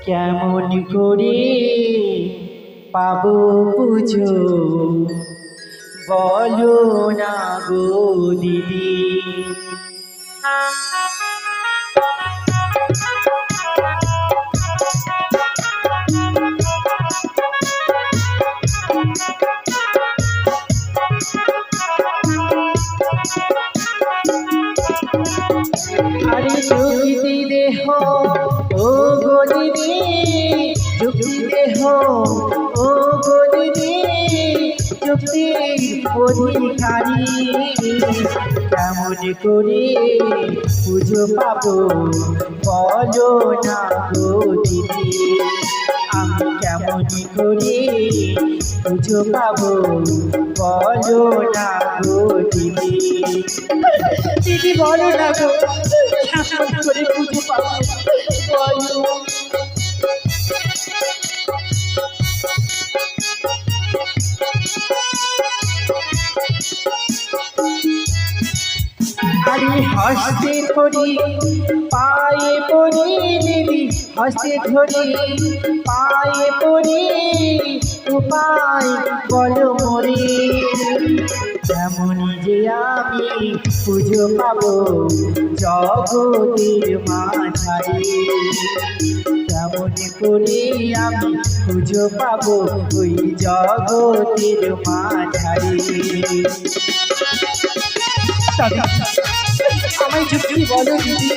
কেমন করে পাবো পুজো বলো না গো দিদি। আরে যুক্তি দেহ ও গো দিদি, যুক্তি দেহ ও গো দিদি, যুক্তির অধিকারী। কেমন করে পুজো পাবো বলো না গো দিদি, আমি কেমন করে পুজো পাবো বলো না গো দিদি। দিদি বলো না গো কেমন করে পুজো পাবো বলো। আরে হস্তে ধরি পায়ে পড়ি দিদি, হস্তে ধরি পায়ে পড়ি, উপায় বলো মোরে। যেমন যে আমি পুজো পাবো জগতের মাঝারে, কেমন করে আমি পুজো পাবো ওই জগতের মাঝারে। আমায় যুক্তি বলো দিদি।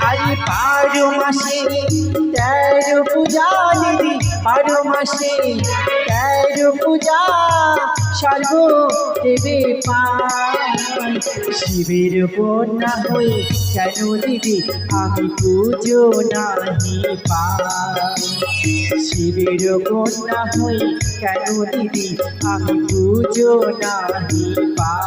আরে 12 মাসে 13 পূজা দিদি, 12 মাসে 13 পূজা সর্ব দেবে পায়। শিবের কন্যা হয়ে কেন দিদি আমি পুজো নাহি পাই, শিবের কন্যা হয়ে কেন দিদি আমি পুজো নাহি পাই।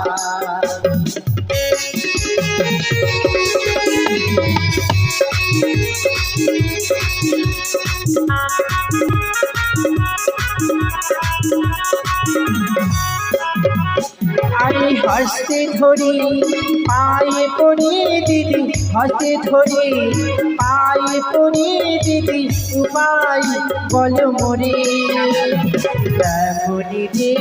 আরে হস্তে ধরি পায়ে পড়ি দিদি, হস্তে ধরি পায়ে পড়ি দিদি, উপায় বলো মোরে। কেমন রে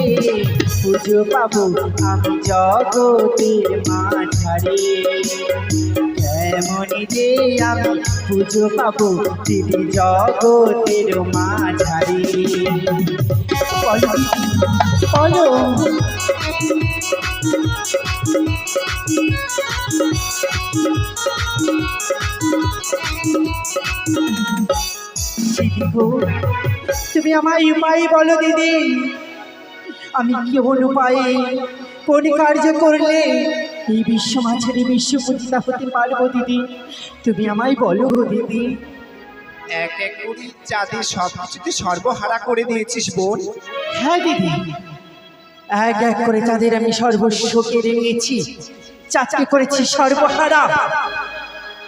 পুজো পাবো আমি জগতের মাঝারে, কেমন রে আমি পুজো পাবো দিদি জগতের মাঝারে। বলো বলো। তুমি আমায় উপায় বলো দিদি, আমি কেমন উপায়ে কোন কার্য করলে এই বিশ্ব মাঝারে বিশ্ব পূজিতা হতে পারবো দিদি, তুমি আমায় বলো গো দিদি। এক এক করে চাঁদের সব কিছুতে সর্বহারা করে দিয়েছিস বোন। হ্যাঁ দিদি, এক এক করে চাঁদের আমি সর্বস্ব কেড়ে নিয়েছি, চাঁদকে করেছি সর্বহারা,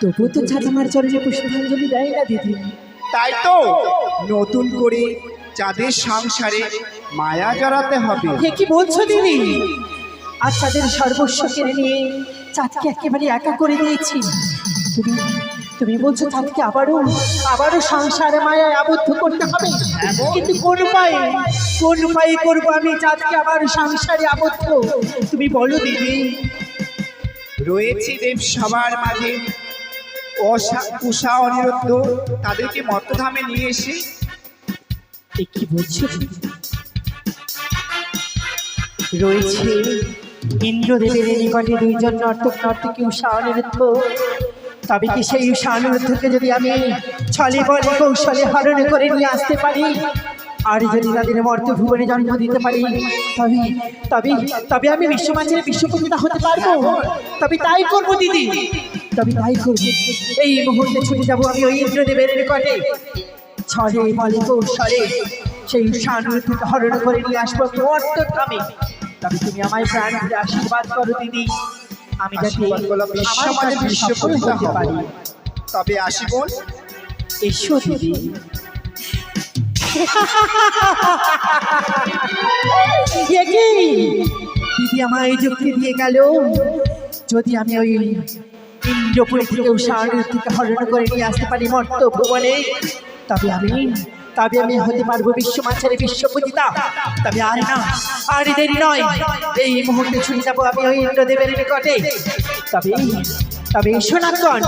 তবু তো চাঁদ আমার চরণে পুষ্পাঞ্জলি দেয় না দিদি। তাই তো নতুন করে চাঁদের সংসারে মায়া জড়াতে হবে। কি বলছো দিদি? আর চাঁদের সর্বস্ব কেড়ে নিয়ে চাঁদকে একেবারে একা করে দিয়েছি। তুমি তুমি বলছো চাঁদকে আবারও সংসারে মায়ায় আবদ্ধ করতে হবে, কিন্তু কোন উপায়ে করবো আমি চাঁদকে আবার সংসারে আবদ্ধ, তুমি বলো দিদি। রয়েছে দেব সবার মাঝে উষা অনিরুদ্ধ, তাদেরকে মত্তধামে নিয়ে এসে। কি বলছো? রয়েছে ইন্দ্রদেবের নিকটে 2 জন নর্তক নর্তকী উষা অনিরুদ্ধ, তবে কি সেই উষা অনিরুদ্ধকে যদি আমি ছলে বলে কৌশলে হরণ করে নিয়ে আসতে পারি, আর যদি তাদের মর্ত ভুবনে জন্ম দিতে পারি, তবে আমি বিশ্বমাঝারে বিশ্বপূজিতা হতে পারবো। তবে তাই করবো দিদি, তবে তাই করবো। এই মুহূর্তে ছুটে যাবো আমি ওই ইন্দ্রদেবের নিকটে, ছলে বলে কৌশলে সেই উষা অনিরুদ্ধকে হরণ করে নিয়ে আসবো আমি অর্থধামে। তবে তুমি আমায় প্রাণ দিয়ে আশীর্বাদ করো দিদি, আমি যাতে বিশ্বমাঝারে বিশ্বপূজিতা হতে পারি। তবে আসি বোন। এসো দিদি। দিদি দিদি আমায় যুক্তি দিয়ে গেল, যদি আমি ওই ইন্দ্রপুরী থেকে উষানিরুদ্ধকে হরণ করে নিয়ে আসতে পারি মর্ত ভুবনে, তবে আমি হতে পারবো বিশ্বমাচারে বিশ্বপূজিতা। তবে আর না, আর দেরি নয়, এই মুহূর্তে ছুটে যাবো আমি ওই ইন্দ্রদেবের নিকটে। তবে সোনাগণ,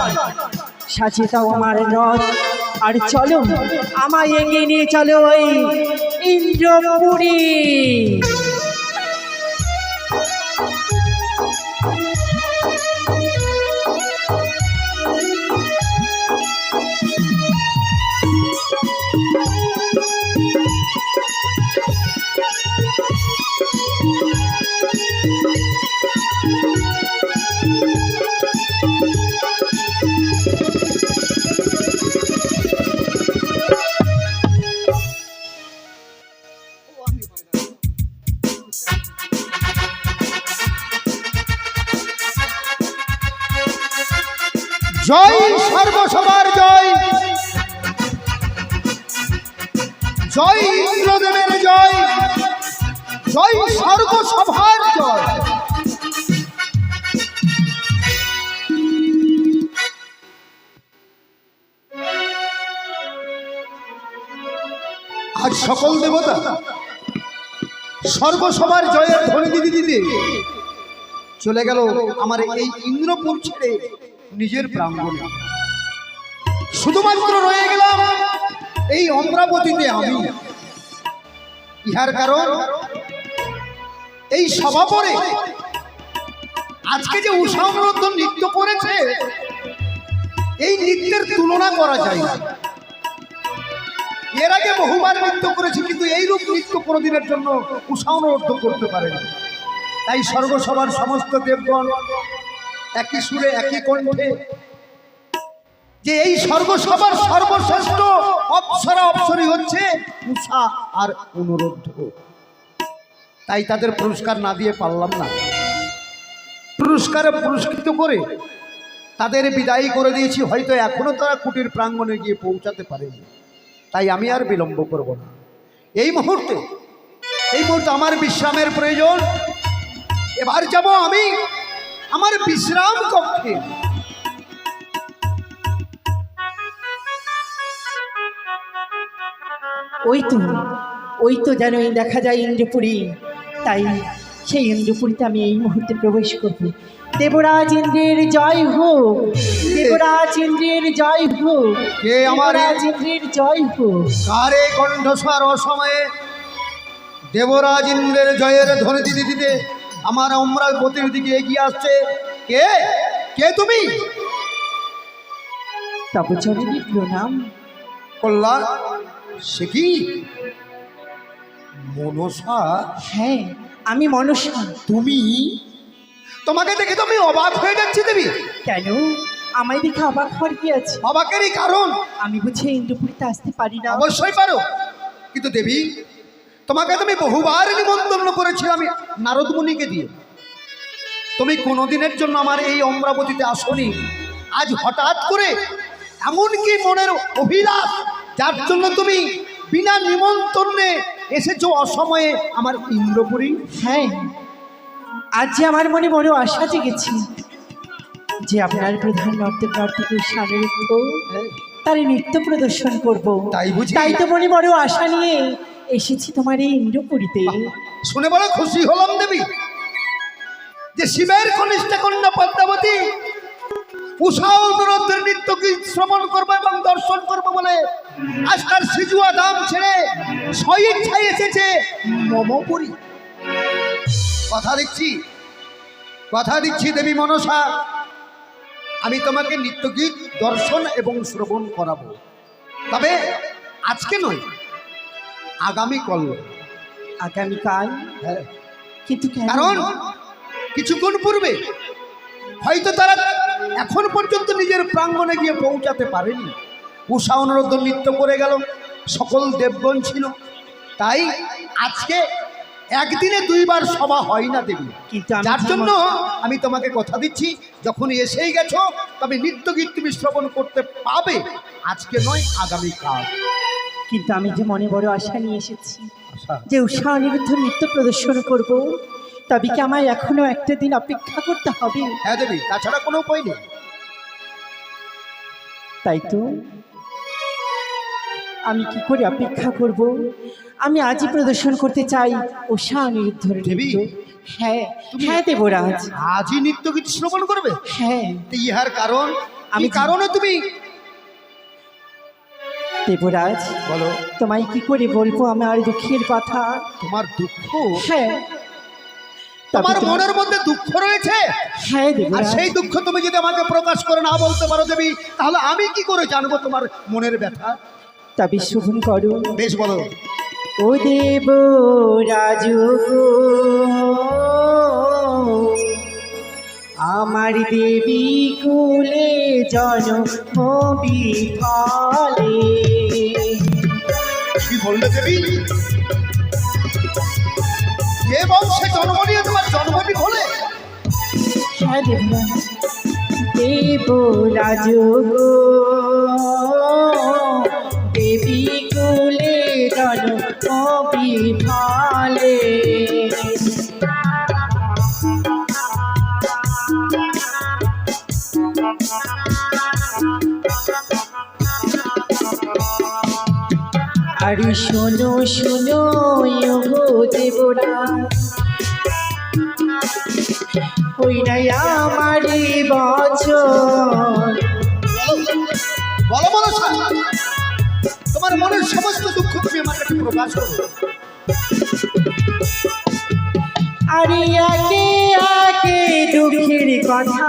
সাজিয়ে দাও আমার রথ, আর চলো আমায় এগিয়ে নিয়ে চলো ওই ইন্দ্রপুরী। জয় সর্বসভার জয়, জয় ইন্দ্রদেবের জয়, জয় সর্বসভার জয়। আজ সকল দেবতা সর্বসভার জয়ের ধ্বনি দিতে দিতে চলে গেল আমার এই ইন্দ্রপুর ছেড়ে নিজের প্রাঙ্গণে। শুধুমাত্র রয়ে গেলাম এই অমরাবতীতে আমি। ইহার কারণ এই সভা পরে আজকে যে উষামরদ্ধ নৃত্য করেছে, এই নৃত্যের তুলনা করা যায় না। এর আগে বহুবার নৃত্য করেছি, কিন্তু এইরূপ নৃত্য কোনোদিনের জন্য উষামরদ্ধ করতে পারেনি। তাই সর্বসভার সমস্ত দেবগণ একই সুরে একই কণ্ঠে যে এই সর্বসভার সর্বশ্রেষ্ঠ অপ্সরা অপ্সরী হচ্ছে উষা আর অনুরুদ্ধ। তাই তাদের পুরস্কার না দিয়ে পারলাম না। পুরস্কারে পুরস্কৃত করে তাদের বিদায় করে দিয়েছি। হয়তো এখনো তারা কুটির প্রাঙ্গণে গিয়ে পৌঁছাতে পারেনি, তাই আমি আর বিলম্ব করব না। এই মুহূর্তে আমার বিশ্রামের প্রয়োজন। এবার যাব আমি আমার বিশ্রাম কক্ষে। ওই তো যেন দেখা যায় ইন্দ্রপুরী। তাই সেই ইন্দ্রপুরীতে আমি এই মুহূর্তে প্রবেশ করব। দেবরাজ ইন্দ্রের জয় হোক, দেবরাজ ইন্দ্রের জয় হোক, কে আমার ইন্দ্রের জয় হোক। কারে কণ্ঠস্বর অসময়ে দেবরাজ ইন্দ্রের জয়ের ধ্বনি দিতে দিতে আমার অমরাবতীর দিকে এগিয়ে আসছে। কে কে তুমি? তব চরণে প্রণাম। কল্যাণ, সে কি মনসা? হ্যাঁ, আমি মনসা। তুমি? তোমাকে দেখে তো আমি অবাক হয়ে যাচ্ছি দেবী। কেন আমায় দেখে অবাক হওয়ার কি আছে? অবাকেরই কারণ, আমি বুঝি ইন্দ্রপুরীতে আসতে পারি না? অবশ্যই পারো, কিন্তু দেবী তোমাকে তো আমি বহুবার নিমন্ত্রণ করেছিলাম নারদ মুনিকে দিয়ে। তুমি কোনোদিনের জন্য আমার এই অমরাবতীতে আসনি। আজ হঠাৎ করে এমন কি মনের অভিলাষ যার জন্য তুমি বিনা নিমন্ত্রণে এসেছো অসময়ে আমার ইন্দ্রপুরী? হ্যাঁ, আজ যে আমার মনে বড় আশা জেগেছে যে আপনার প্রধান নর্তকী উষানিরুদ্ধ তার নৃত্য প্রদর্শন করব। তাই বুঝি? তাই তো মনে বড় আশা নিয়ে এসেছি তোমার এই ইন্দ্রপুরীতে। শুনে বড় খুশি হলাম দেবী যে শিবের কনিষ্ঠ কন্যা পদ্মাবতী উষা অনুরোধের নৃত্য গীত শ্রবণ করবো এবং দর্শন করবো বলে আজ তার সিজুয়া দাম ছেড়ে স্বইচ্ছায় এসেছে মমপুরী। কথা দিচ্ছি দেবী মনসা, আমি তোমাকে নৃত্য গীত দর্শন এবং শ্রবণ করাবো। তবে আজকে নয়, আগামীকাল। আগামীকাল? হ্যাঁ, কিন্তু কারণ কিছুক্ষণ পূর্বে হয়তো তারা এখন পর্যন্ত নিজের প্রাঙ্গণে গিয়ে পৌঁছাতে পারেনি। উষা অনুরোধ নৃত্য করে গেল, সকল দেবগণ ছিল। তাই আজকে একদিনে দুইবার সভা হয় না দেবী। যার জন্য আমি তোমাকে কথা দিচ্ছি, যখন এসেই গেছো তবে নৃত্য গীত তুমি শ্রবণ করতে পাবে, আজকে নয় আগামীকাল। কিন্তু আমি যে মনে বড় আশা নিয়ে এসেছি যে উষা অনিরুদ্ধ নৃত্য প্রদর্শন করব, তবে কি আমায় এখনো একটা দিন অপেক্ষা করতে হবে? হ্যাঁ দেবী, তাছাড়া কোনো উপায় নেই। তাই তো আমি কি করে অপেক্ষা করব? আমি আজই প্রদর্শন করতে চাই উষা অনিরুদ্ধের দেবী? নৃত্য। হ্যাঁ হ্যাঁ দেবরাজ, আজই নিত্য গীত শ্রবণ করবে? হ্যাঁ তো ইহার কারণ আমি আমি- কারণে তুমি দেবরাজ, বলো। তোমায় কি করে বলবো আমার দুঃখের কথা? তোমার দুঃখ, হ্যাঁ তোমার তবে মনের মধ্যে দুঃখ রয়েছে, হ্যাঁ আর দেবরাজ, সেই দুঃখ তুমি যদি আমাকে প্রকাশ করে না বলতে পারো দেবী, তাহলে আমি কি করে জানবো তোমার মনের ব্যথা? তবে শুভন করো। বেশ বলো। ও দেব রাজু গো, আমার দেবী কুলে জন্ম বিফলে। কি বললে দেবী? যে বংশে জন্ম নিয়ে তোমার জন্মটি হলে? হ্যাঁ দেবরাজ, দেব রাজু গো, দেবী কুলে জন্ম বিফলে। আরে শোনো শোনো গো দেবরা, ওই নাই আমারই বছর। বলো বলো স্যার। তোমার মনের সমস্ত দুঃখ তুমি আমার কাছে প্রকাশ করো। আরে আগে আগে দুঃখের কথা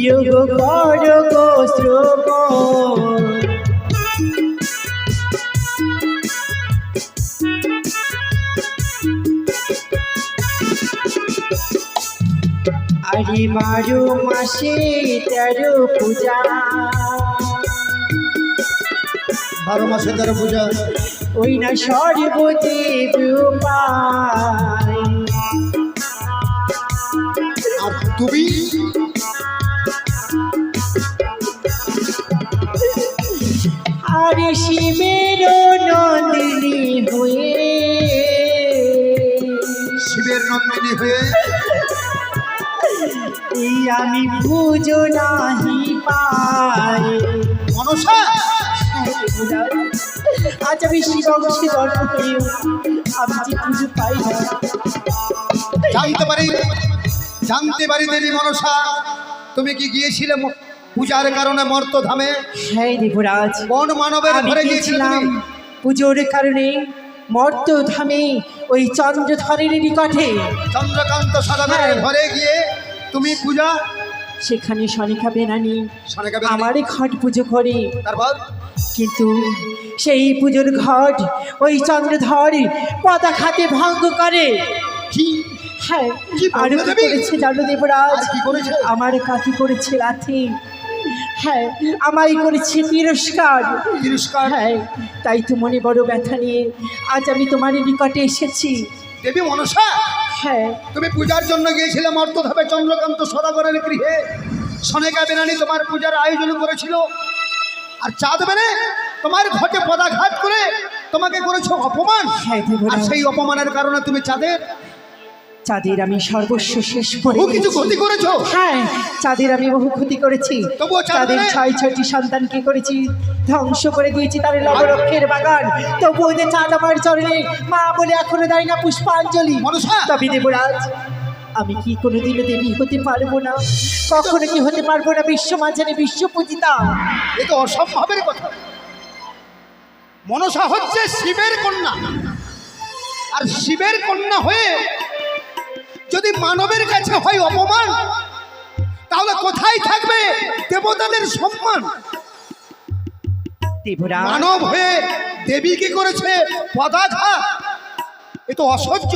যোগ কর গো শ্রবণ। আরে 12 মাসে 13 পূজা, 12 মাসে 13 পূজা। ওই না সর্বদেব উপায়। আর তুমি আরে শিবের নন্দিনী হয়ে, শিবের নন্দিনী হয়ে এই আমি পুজো নাহি পাই। মনসা, আজ আমি শিবংশে জন্ম করিও, আমি যে পুজো পাই না। জানতে পারি দেবী মনসা, তুমি কি গিয়েছিলে পূজার কারণে মর্তধামে? হ্যাঁ দেবরাজ, কোন মানবের আমি ঘরে গিয়েছিলাম গিয়েছিলাম? পুজোর কারণে মর্তধামে, ওই চন্দ্রধরের নিকটে। চন্দ্রকান্ত সাদাবের হ্যাঁ। ঘরে গিয়ে তুমি পূজা, সেখানে সনিকা বেনানি সনেকা বেনানি। আমারই ঘট পুজো করে, তারপর কিন্তু সেই পুজোর ঘট ওই চন্দ্রধর পতাকাতে ভঙ্গ করে। কি হ্যাঁ, কি বললে আর কি দেবী? করেছে জানো দেবরাজ? আর কি করেছে? আমার কাকি করেছে লাথি, হ্যাঁ আমায় করেছে তিরস্কার। তিরস্কার? হ্যাঁ, তাই তো মনে বড় ব্যথা নিয়ে আজ আমি তোমার নিকটে এসেছি। দেবী মনসা, হ্যাঁ তুমি পূজার জন্য গিয়েছিলে মর্তধামে চন্দ্রকান্ত সদাগরের গৃহে। সনেকা বেনানি তোমার পূজার আয়োজন করেছিল, আর চাঁদ বেনে তোমার ঘটে পদাঘাত করে তোমাকে করেছো অপমান। হ্যাঁ আর দেবরাজ, সেই অপমানের কারণে তুমি চাঁদের আমি সর্বস্ব শেষ করে বহু কিছু দিয়েছি। ক্ষতি করেছো। হ্যাঁ, চাঁদের আমি বহু ক্ষতি করেছি। তবুও চাঁদের চাঁদের 6টি সন্তানকে করেছি ধ্বংস করে দিয়েছি, তার লবরক্ষের বাগান। তবুও যে চাঁদ আমার চরণে মা বলে এখনো দেয় না পুষ্পাঞ্জলি। মনসা, তবে দেবরাজ, আমি কি কোনোদিনও দেবী হতে পারবো না, কখনো কি হতে পারবো না বিশ্ব মাঝারে বিশ্ব পূজিতা। এ তো অসম্ভবের কথা। মনসা হচ্ছে শিবের কন্যা, আর শিবের কন্যা হয়ে যদি মানবের কাছে হয় অপমান, তাহলে কোথায় থাকবে দেবতাদের সম্মান? দেবরাজ, মানব হয়ে দেবী কি করেছে পদাঘাত, এ তো অসহ্য।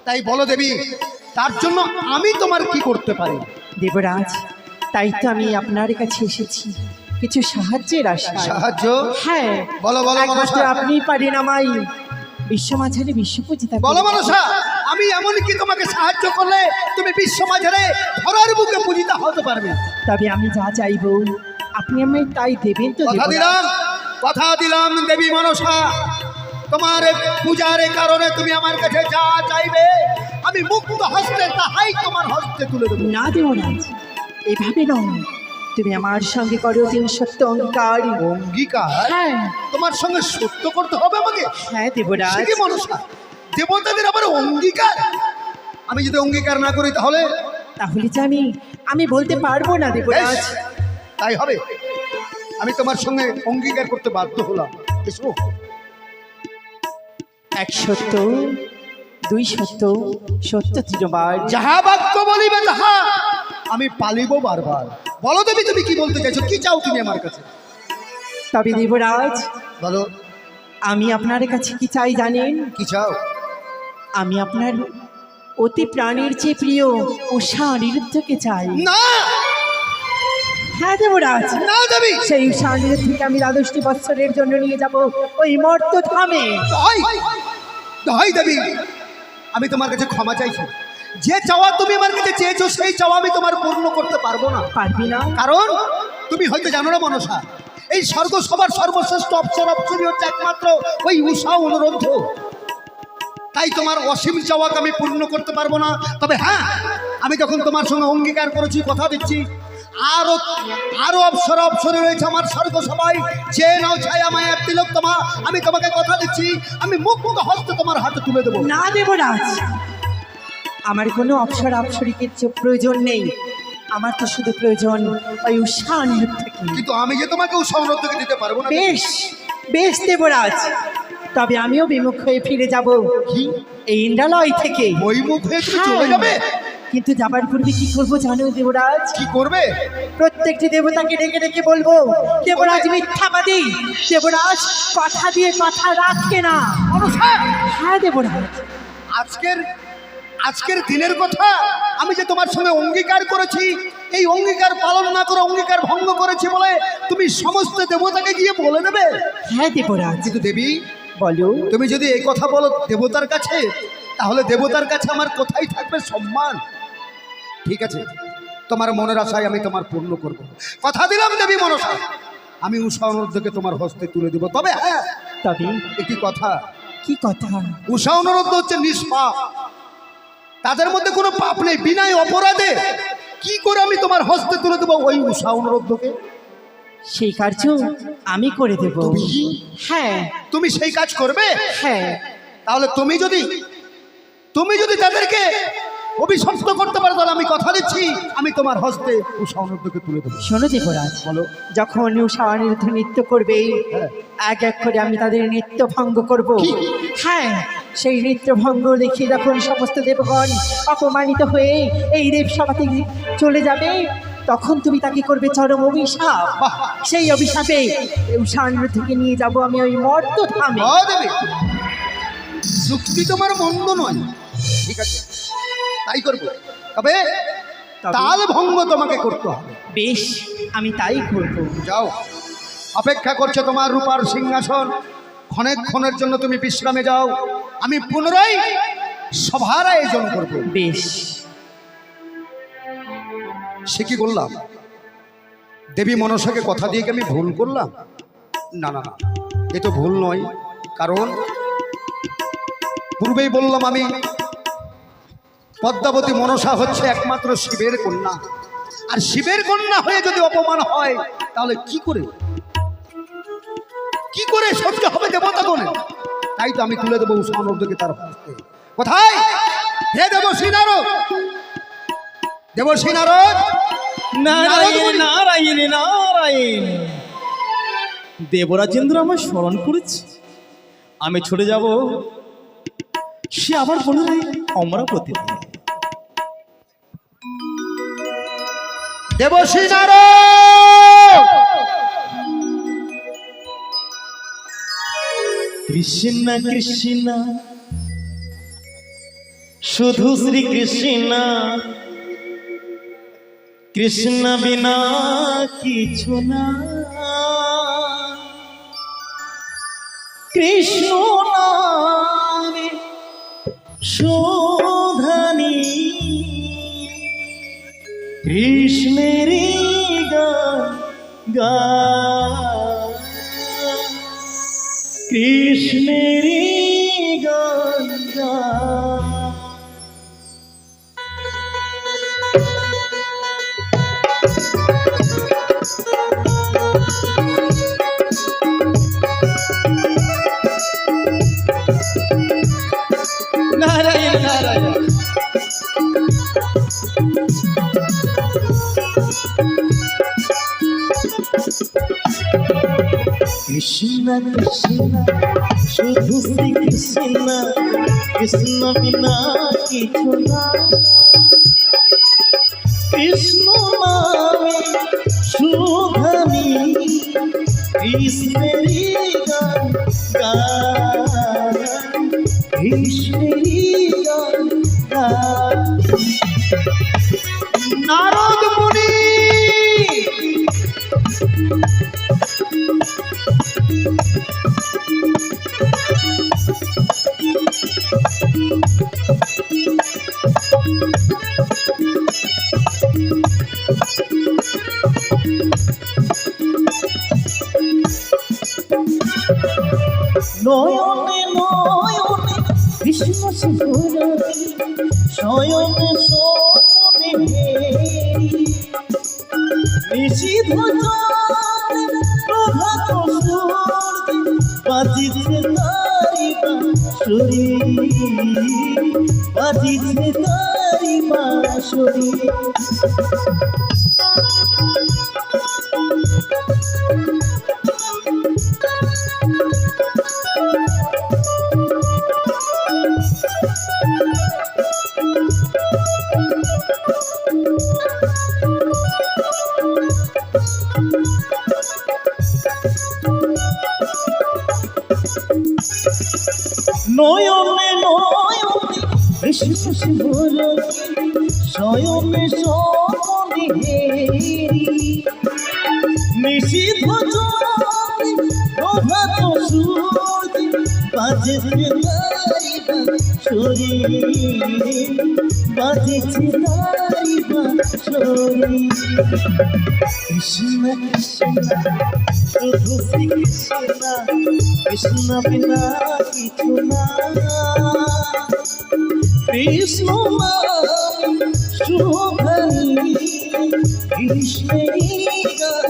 তাই বলো দেবী, তার জন্য আমি তোমার কি করতে পারি? দেবরাজ, তাই তো আমি আপনার কাছে এসেছি কিছু সাহায্যের আশায়। সাহায্য? হ্যাঁ, বলো বলো একমাত্র মনসা। আপনি পারেন আমায় বিশ্ব মাঝারে বিশ্ব পূজিতা বলো করতে। মনসা, আমি এমন কি তোমাকে সাহায্য করলে তুমি বিশ্ব মাঝারে ধরার বুকে পূজিতা হতে পারবে? তবে আমি যা চাইবো আপনি আমায় তাই দেবেন তো কথা দেবরাজ? দিলাম, কথা দিলাম দেবী মনসা, তোমার পূজার কারণে তুমি আমার কাছে যা চাইবে আমি মুক্ত হস্তে তাহাই তোমার হস্তে তুলে দেবো। না দেবরাজ, এভাবে নয়, তুমি আমার সঙ্গে করো তিন সত্য অঙ্গীকার। অঙ্গীকার? হ্যাঁ তোমার সঙ্গে সত্য করতে হবে আমাকে? হ্যাঁ দেবরাজ। সে কি মনসা, দেবতাদের আবার অঙ্গীকার? আমি যদি অঙ্গীকার না করি তাহলে? তাহলে যে আমি বলতে পারবো না দেবরাজ। বেশ, তাই হবে, আমি তোমার সঙ্গে অঙ্গীকার করতে বাধ্য হলাম। এসো। এক সত্য, দুই সত্য, সত্য তৃণবার। যাহা বাক্য বলিবে তাহা আমি পালিব বারবার। বলো দেবী, তুমি কি বলতে চাইছো? কি চাও তুমি আমার কাছে? তবে দেবরাজ, বলো। আমি আপনার কাছে কি চাই জানেন? কি চাও? আমি আপনার অতি প্রাণের চেয়ে প্রিয় উষা অনিরুদ্ধকে চাই। না হ্যাঁ দেবরাজ, না দেবী, সেই উষা অনিরুদ্ধকে আমি দ্বাদশটি বৎসরের জন্য নিয়ে যাব ওই মর্ত ধামে। দহাই দেবী, আমি তোমার কাছে ক্ষমা চাইছি। যে চাওয়া তুমি আমার কাছে চেয়েছো সেই চাওয়া আমি তোমার পূর্ণ করতে পারবো না। পারবি না? কারণ তুমি হয়তো জানো না মনসা, এই স্বর্গ সবার সর্বশ্রেষ্ঠ অপসর অপসরই হচ্ছে একমাত্র ওই উষা অনুরোধ। তাই তোমার অসীম চাওয়াকে আমি পূর্ণ করতে পারবো না। তবে হ্যাঁ, আমি যখন তোমার সঙ্গে অঙ্গীকার করেছি, কথা দিচ্ছি, আরো আরো অপসর অপসরে রয়েছে আমার স্বর্গ সবাই, যে নাও ছায়া মায়ার তিলক তোমা, আমি তোমাকে কথা দিচ্ছি আমি মুখ হস্তে তোমার হাতে তুলে দেবো। না দেবরাজ, আমার কোনো অপসর অপসরিকের প্রয়োজন নেই। আমার তো শুধু প্রয়োজন ওই উষা অনিরুদ্ধকে। কিন্তু আমি যে তোমাকে উষা অনুরোধকে দিতে পারবো না। বেশ বেশ দেবরাজ, তবে আমিও বিমুখ হয়ে ফিরে যাব এই ইন্দ্রালয় থেকে। ওই মুখ হয়ে তুমি চলে হ্যাঁ, যাবে? কিন্তু যাবার পূর্বে কি করবো জানো দেবরাজ? কি করবে? প্রত্যেকটি দেবতাকে ডেকে ডেকে বলবো দেবরাজ মিথ্যাবাদী, দেবরাজ কথা দিয়ে কথা রাখে না। হ্যাঁ দেবরাজ, আজকের দিনের কথা, আমি যে তোমার সঙ্গে অঙ্গীকার করেছি, এই অঙ্গীকার পালন না করে অঙ্গীকার ভঙ্গ করেছি বলে তুমি সমস্ত দেবতাকে গিয়ে বলে দেবে? হ্যাঁ দেবরাজ। কিন্তু দেবী, বলো। তুমি যদি এই কথা বলো দেবতার কাছে, তাহলে দেবতার কাছে আমার কোথায় থাকবে সম্মান? ঠিক আছে, তোমার মনের আশায় আমি তোমার পূর্ণ করব। কথা দিলাম দেবী মনসা, আমি উষা অনুরোধকে তোমার হস্তে তুলে দিব। তবে হ্যাঁ, তবে একটি কথা। কি কথা? উষা অনুরোধ হচ্ছে নিষ্পাপ, তাদের মধ্যে কোনো পাপ নেই। বিনায় অপরাধে কি করে আমি তোমার হস্তে তুলে দেবো ওই উষা অনুরোধকে? সেই কার্য আমি করে দেব। হ্যাঁ। তুমি সেই কাজ করবে? হ্যাঁ। তাহলে তুমি যদি তাদেরকে অভিশপ্ত করতে পারো, তাহলে আমি কথা দিচ্ছি আমি তোমার হস্তে উষা অনুরোধকে তুলে দেবো। শোনো দেবরাজ, বলো। যখন উষা অনিরুদ্ধ নৃত্য করবে, এক এক করে আমি তাদের নৃত্য ভঙ্গ করব। হ্যাঁ, সেই নৃত্য ভঙ্গ দেখে যখন সমস্ত দেবগণ অপমানিত হয়ে এই দেবসভা থেকে চলে যাবে, তখন তুমি তাকে করবে চরম অভিশাপ। সেই অভিশাপে উষা অনিরুদ্ধকে নিয়ে যাব আমি ওই মর্ত ধামে। দেবে, যুক্তি তোমার মন্দ নয়, ঠিক আছে, তাই করবো। তবে তাল ভঙ্গ তোমাকে করতে হবে। বেশ, আমি তাই করব। যাও, অপেক্ষা করছে তোমার রূপার সিংহাসন। ক্ষণের জন্য তুমি বিশ্রামে যাও, আমি পুনরায় সভার আয়োজন করব। বেশ। সে কি বললাম? দেবী মনসাকে কথা দিয়ে কি আমি ভুল করলাম? না না না, এ তো ভুল নয়। কারণ পূর্বেই বললাম আমি, পদ্মাবতী মনসা হচ্ছে একমাত্র শিবের কন্যা। আর শিবের কন্যা হয়ে যদি অপমান হয়, তাহলে কি করে সহ্য হবে দেবতাগণে? তাই তো আমি তুলে দেবো উষা অনুরোধকে তার হস্তে। কোথায় হে দেবশ্রী নারদ? দেবশ্রী নারদ, নারায়ণ নারায়ণ নারায়ণ। দেবরাজেন্দ্র আমায় স্মরণ করেছে, আমি ছুটে যাব সে আবার পুনরায় অমরাবতী। দেবশ্রী নারদ, কৃষ্ণ কৃষ্ণ শুধু শ্রী কৃষ্ণ, কৃষ্ণ বিনা কিছু না। কৃষ্ণ নামে শোধানি, কৃষ্ণের গান গায়। কৃষ্ণ শুধু শ্রী কৃষ্ণ কৃষ্ণ বিনা কিছু না কৃষ্ণ নামে সুধানি কৃষ্ণেরই গান গান কৃষ্ণেরই গান গান নারদ মুনি নয়নে নয়নে কৃষ্ণ সুরতি শয়নে শোনে নিষিদ্ধ প্রভাত সূর্য বাজিছে তারি বাঁশরি বাজিছে তারি বাঁশরি নয়নে নয়নে কৃষ্ণ সুরতি শয়নে শোনে নিষিদ্ধ প্রভাত সূর্য বাজেছে তারি বাঁশরি বাজেছে তারি বাঁশরি কৃষ্ণ কৃষ্ণ শুধু শ্রী কৃষ্ণ কৃষ্ণ বিনা কিছু না কৃষ্ণ নাম শুভানি কৃষ্ণেরই গান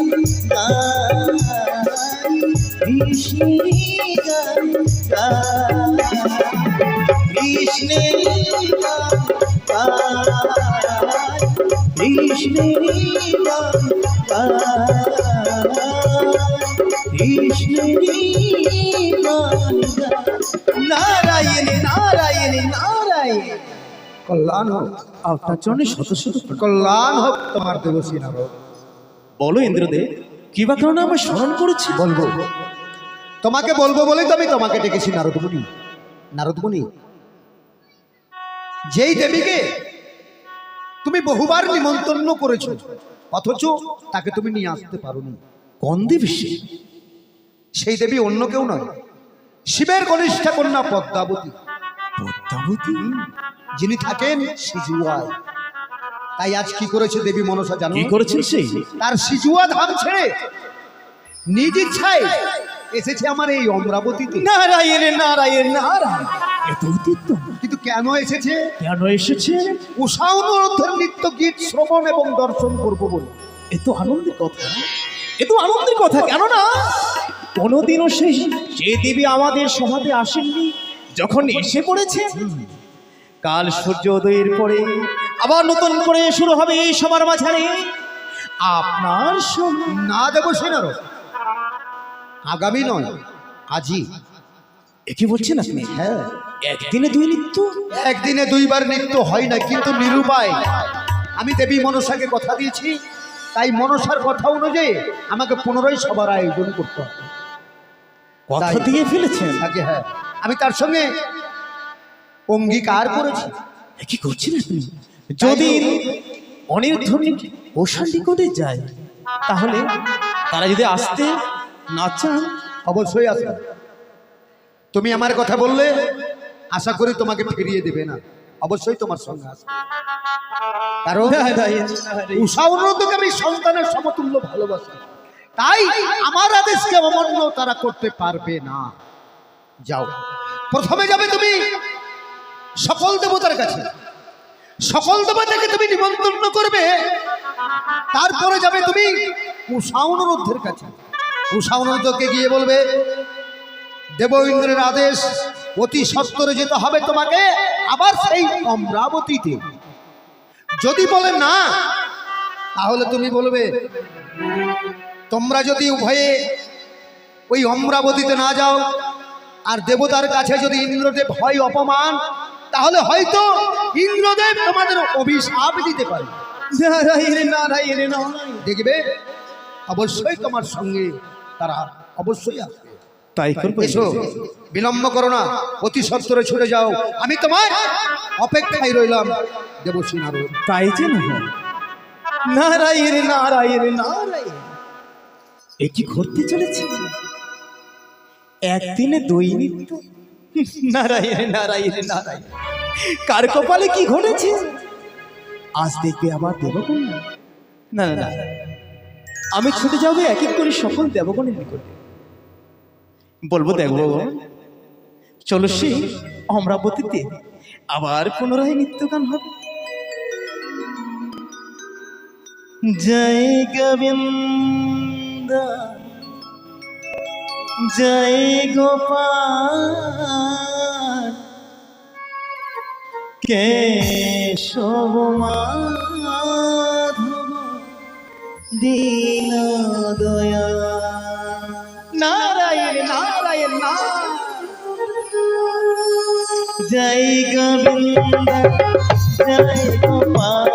গান কৃষ্ণেরই গান গান কৃষ্ণেরই গান গান কৃষ্ণেরই গান গান কৃষ্ণেরই গান গান নারায়ণ নারায়ণ নারায়ণ কল্যাণ হোক, আপনার জন্য শত শত কল্যাণ হোক তোমার দেবশ্রী নারদ। বলো ইন্দ্রদেব কি বা কারণে আমার স্মরণ করেছি বলবো, তোমাকে বলবো বলেই তো আমি তোমাকে ডেকেছি নারদমুনি। নারদমুনি, যেই দেবীকে তুমি বহুবার নিমন্ত্রণ করেছো অথচ তাকে তুমি নিয়ে আসতে পারোনি, কোন দেবী সে? সেই দেবী অন্য কেউ নয়, শিবের কনিষ্ঠা কন্যা পদ্মাবতী, পদ্মাবতী? যিনি থাকেন সিজুয়ায়। তাই আজ কি করেছে দেবী মনসা জানো? কি করেছেন সেই? তার সিজুয়া ধাম ছেড়ে নিজ ইচ্ছায় এসেছে আমার এই অমরাবতীতে। নারায়ণ নারায়ণ নারায়ণ, এত অতীত কিন্তু কেন এসেছে? কেন এসেছে? উষা অনুরোধের নিত্য গীত শ্রবণ এবং দর্শন করবো বলে। এত আনন্দের কথা, এত আনন্দের কথা কেন না কোনোদিনও সেই যে দেবী আমাদের সমাজে আসেননি, যখন এসে পড়েছে কাল সূর্যোদয়ের পরে আবার নতুন করে শুরু হবে এই সবার মাঝারে আপনার না দেবো সেনারও, আগামী নয় আজই। কি বলছেন আপনি? হ্যাঁ, একদিনে দুই নিত্য? একদিনে দুইবার নৃত্য হয় না, কিন্তু নিরুপায়। আমি দেবী মনসাকে কথা দিয়েছি, তাই মনসার কথা অনুযায়ী আমাকে পুনরায় সবার আয়োজন করতে হবে। কথা তাই। দিয়ে ফেলেছেন? আগে হ্যাঁ, আমি তার সঙ্গে অঙ্গীকার করেছি। কি করছেন আপনি? যদি অনির্ধনী ওষান্ডি করে যায় তাহলে তারা যদি আসতে না চান? অবশ্যই আসবে। তুমি আমার কথা বললে আশা করি তোমাকে ফিরিয়ে দেবে না, অবশ্যই তোমার সঙ্গে আসবে। কারণ উষা অনুরোধকে আমি সন্তানের সমতুল্য ভালোবাসি, তাই আমার আদেশকে অমান্য তারা করতে পারবে না। যাও, প্রথমে যাবে তুমি সকল দেবতার কাছে, সকল দেবতাকে তুমি নিমন্ত্রণ করবে। তারপরে যাবে তুমি উষা অনুরোধের কাছে। উষা অনুরোধকে গিয়ে বলবে দেব ইন্দ্রের আদেশ, অতি সত্বরে যেতে হবে তোমাকে আবার সেই অমরাবতীতে। যদি বলে না, তাহলে তুমি বলবে তোমরা যদি উভয়ে ওই অমরাবতীতে না যাও, আর দেবতার কাছে যদি ইন্দ্রদেব হয় অপমান, তাহলে হয়তো ইন্দ্রদেব তোমাদের অভিশাপ দিতে পারে। নারায়ণ নারায়ণ নারায়ণ। দেখবে অবশ্যই তোমার সঙ্গে তারা অবশ্যই আসবে। তাই করবো। এসো, বিলম্ব করো না, অতি সত্বরে ছুটে যাও। আমি তোমার অপেক্ষায় রইলাম দেবশ্রী নারদ। তাই যে না। নারায়ণ নারায়ণ নারায়ণ। এ কি ঘটতে চলেছে? একদিনে দৈনিক। নারায়ণ নারায়ণ নারায়ণ। কার কপালে কি ঘটেছে? আজ দেখবে আবার দেবকন্যা। না না না, আমি ছুটে যাবো এক এক করে সকল দেবগণের নিকটে। বলবো দেখবো, চলো সে অমরাবতীতে আবার পুনরায় নিত্যগান হবে। জয় গোবিন্দ জয় গোপাল কেশব মাধব দীন দয়া। নারায়ণ নারায়ণ নারায়ণ। জয় গোবিন্দ জয় গোপাল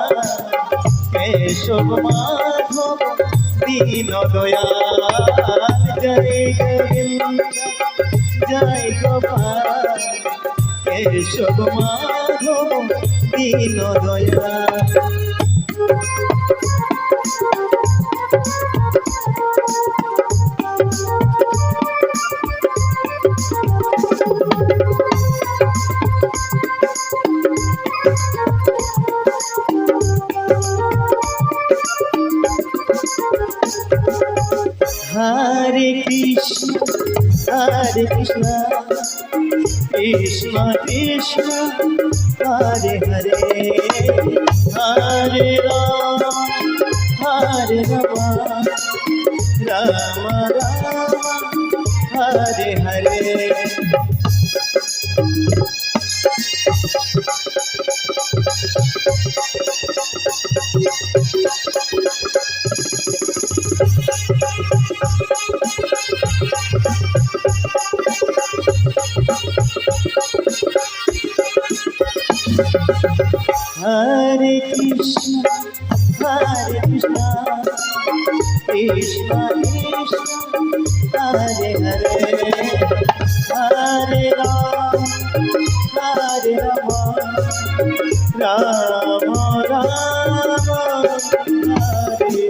কেশব মাধব দীন দয়া। জয় গোবিন্দ জয় গোপাল কেশব মাধব দীন দয়া। হরে কৃষ্ণ হরে কৃষ্ণ কৃষ্ণ কৃষ্ণ হরে হরে হরে রাম হরে রাম রাম রাম হরে হরে। হরে কৃষ্ণ কৃষ্ণ কৃষ্ণ হরে হরে হরে রাম রাম রাম হরে।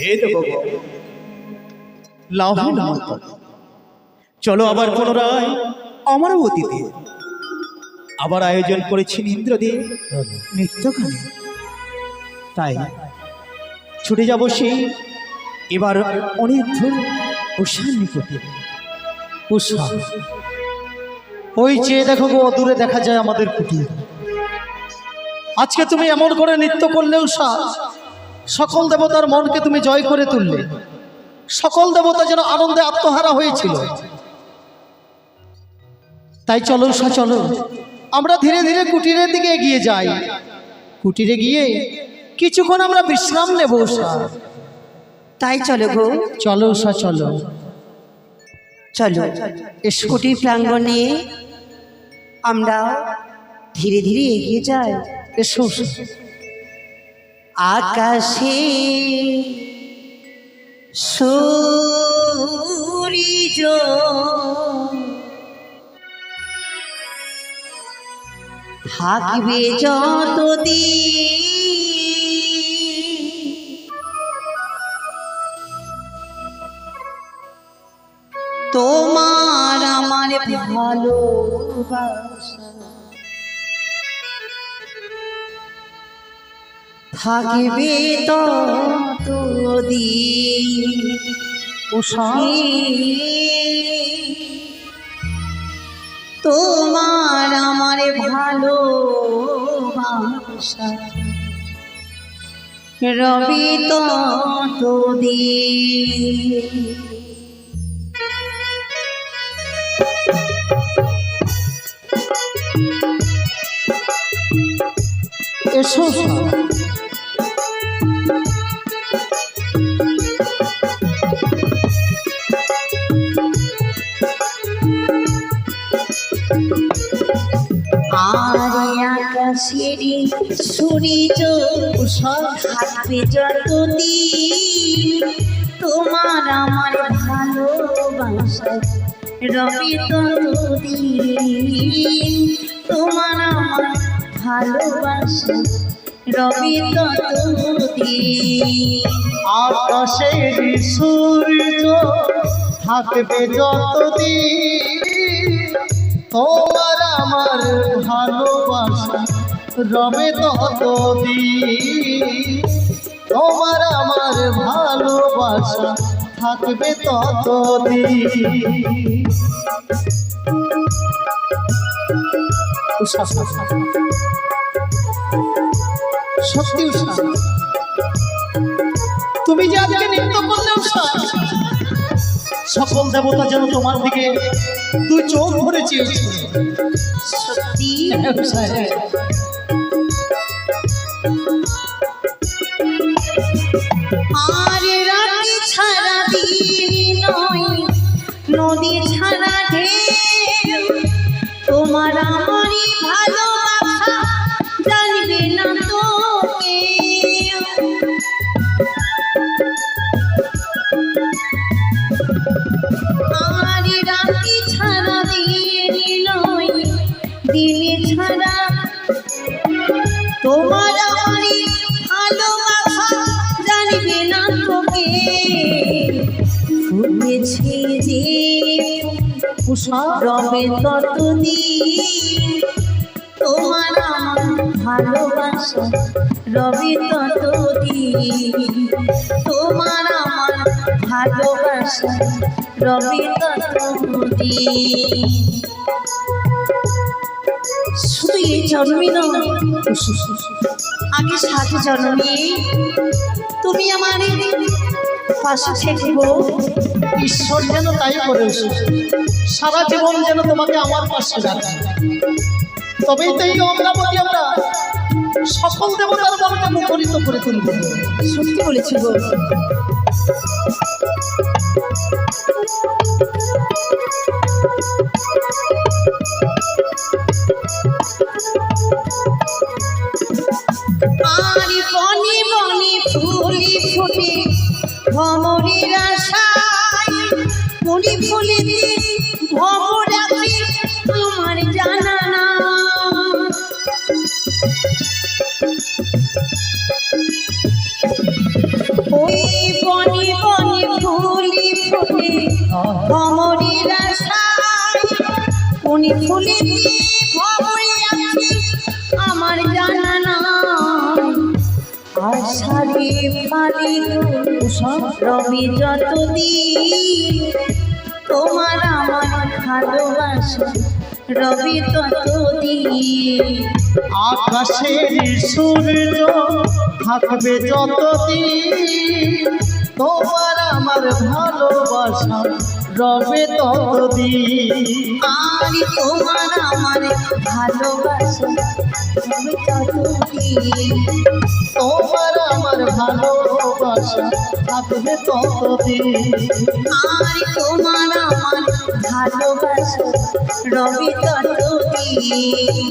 এই তো বাবা লাভে নাম। চলো আবার পুনরায় অমরাবতীতে আবার আয়োজন করেছেন ইন্দ্রদেব নিত্যগানে। তাই ছুটে যাব সেই এবার অনেক দূর উষার নিকটে। উষা, ওই চেয়ে দেখো গো, দূরে দেখা যায় আমাদের কুটির। আজকে তুমি এমন করে নৃত্য করলে উষা, সকল দেবতার মনকে তুমি জয় করে তুললে। সকল দেবতা যেন আনন্দে আত্মহারা হয়েছিল। তাই চলো উষা, চলো আমরা ধীরে ধীরে কুটিরের দিকে এগিয়ে যাই। কুটিরে গিয়ে কিছুক্ষণ আমরা বিশ্রাম নেব উষা। তাই চলো গো, চলো উষা, চলো চলো এসো। কুটির প্রাঙ্গণে আমরা ধীরে ধীরে এগিয়ে যাই। এসো উষা। আকাশে সূর্য থাকবে যতদিন, তোমার আমার ভালোবাসা থাকবে ততদিন। উষা, তোমার আমার ভালোবাসা রবি ততদিন। এসো উষা। আর আকাশের সূর্য থাকবে যতদিন তোমার আমার ভালোবাসা রবি ততদিন তোমার আমার ভালোবাসা রবি ততদিন আকাশের সূর্য থাকবে যতদিন তোমার আমার ভালোবাসা রবে ততদিন তোমার আমার ভালোবাসা থাকবে ততদিন। সত্যি উষা, তুমি যে আজকে নৃত্য করলে উষা, সকল দেবতা যেন তোমার দিকে দুই চোখ ভরে চেয়েছে। সত্যি আর রাতে ছাড়া দিন নয় নদী ছাড়া ঢেউ তোমার আমারই ভালোবাসা জানবে না তো কেউ। আর রাতে ছাড়া দিন নয় দিনে ছাড়া তোমার আমারই ভালোবাসা জানবে না তোকে ফুটেছে যে রবে ততদিন তোমার আমার ভালোবাসা রবে ততদিন তোমার আমার ভালোবাসা রবে ততদিন। শুধু এই জন্মে নয় আগে 7 জন্মে তুমি আমার পাশে থেকো। ঈশ্বর যেন তাই করে উষা, সারা জীবন যেন তোমাকে আমার পাশে রাখে, তবেই তো এই অমরাবতী আমরা সকল দেবতার মনকে মুখরিত করে তুলব। সত্যি বলেছি গো। আর বনে বনে ফুলি ফুটে ভ্রমণের আশায় ফুলি ফুলিতে ভ্রমর আছে আমার জানা না। ওই বনে বনে ফুলি ফুটে ভ্রমণের আশায় ফুলি ফুলিতে ভ্রমরে আছে আমার জানা না। আষাঢ়ে ফাল্গুন রবি যতদিন তোমার আমার ভালোবাসা রবি ততদিন। আকাশের সূর্য থাকবে যতদিন তোমার আমার ভালোবাসা রবে ততদিন। আর তোমার আমার ভালোবাসা রবি ততদিন তোমার আমার ভালোবাসা থাকবে ততদিন। আর তোমার আমার ভালোবাসা রবি ততদিন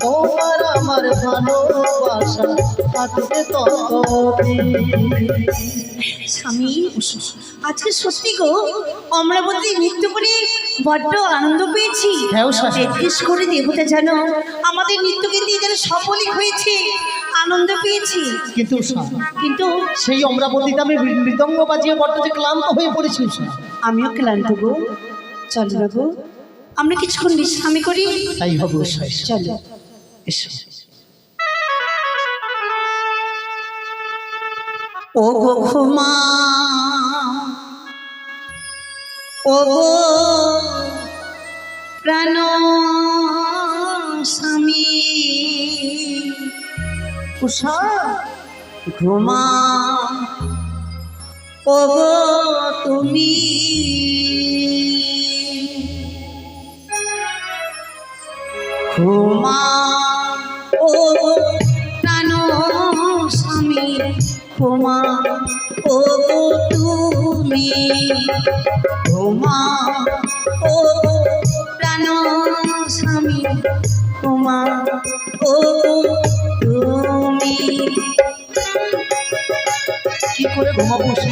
তোমার আমার ভালোবাসা থাকবে ততদিন। স্বামী আজকে সত্যি গো অমরাবতী নৃত্য করে বড্ড আনন্দ পেয়েছি। হ্যাঁ উষা। জিজ্ঞেস করে দেবতা জানো আমাদের নৃত্যকে দিয়ে যেন সফলই হয়েছে, আনন্দ পেয়েছি। কিন্তু উষা, কিন্তু সেই অমরাবতীতে আমি মৃদঙ্গ বাজিয়ে বড্ড যে ক্লান্ত হয়ে পড়েছি উষা। আমিও ক্লান্ত গো। চল বাবু আমরা কিছুক্ষণ বিশ্রামি করি। তাই হবে উষা, চলো এসো। ও গো ঘুমা ও গো প্রাণ স্বামী উষা, ঘুমা ও গো তুমি ঘুমা ও গো প্রাণ স্বামী ঘুমা ও গো তুমি ঘুমা ও প্রাণ মা ও তুমি। কি করে ঘুমাবো উষা?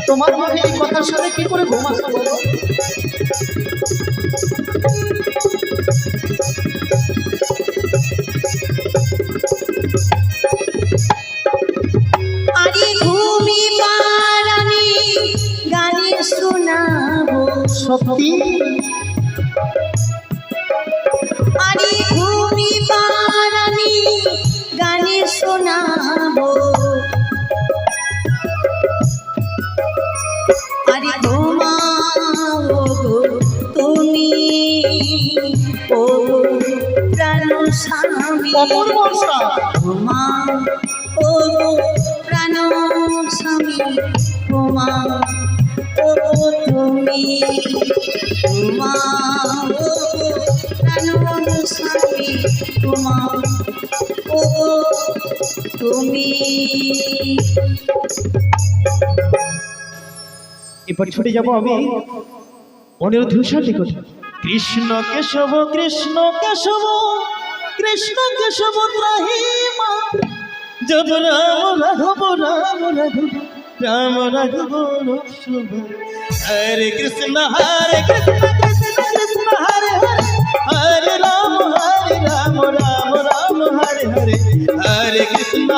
তোমার মুখে এই কথার সাথে কি করে ঘুমাবো বলো? আরে ঘুমি পার আমি গানে শোনাবো। সত্যি? আরে ঘুমি পার আমি গানে শোনাবো। আরে ঘুমাও গো তুমি ও প্রাণ স্বামী। অপূর্ব উষা। ঘুমাও ও প্রাণ স্বামী ঘুমাও ও তুমি। ঘুমাও ও প্রাণ স্বামী ঘুমাও ও তুমি। এবার ছুটে যাব আমি অনিরুদ্ধ উষার নিকটে। কৃষ্ণ কেশব কৃষ্ণ কেশব কৃষ্ণ কেশব ত্রাহিমা জব রাম রাঘব রাম রাঘব রাম রাঘব রসব। হরে কৃষ্ণ কৃষ্ণ কৃষ্ণ হরে হরে হরে রাম রাম রাম হরে হরে হরে কৃষ্ণ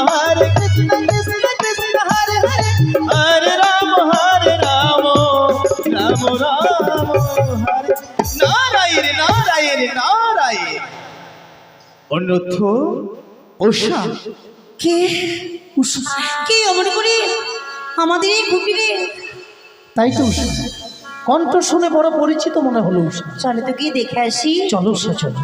কৃষ্ণ কৃষ্ণ হরে হরে হরে রাম রাম রাম হরে। নারায়ণ নারায়ণ নারায়ণ। অনিরুদ্ধ উষা। কে কে অমন করে আমাদের এই কুটিরে? তাই তো উষা, কণ্ঠ শুনে বড় পরিচিত মনে হলো উষা। চলো তো গিয়ে দেখে আসি। চলো উষা চলো।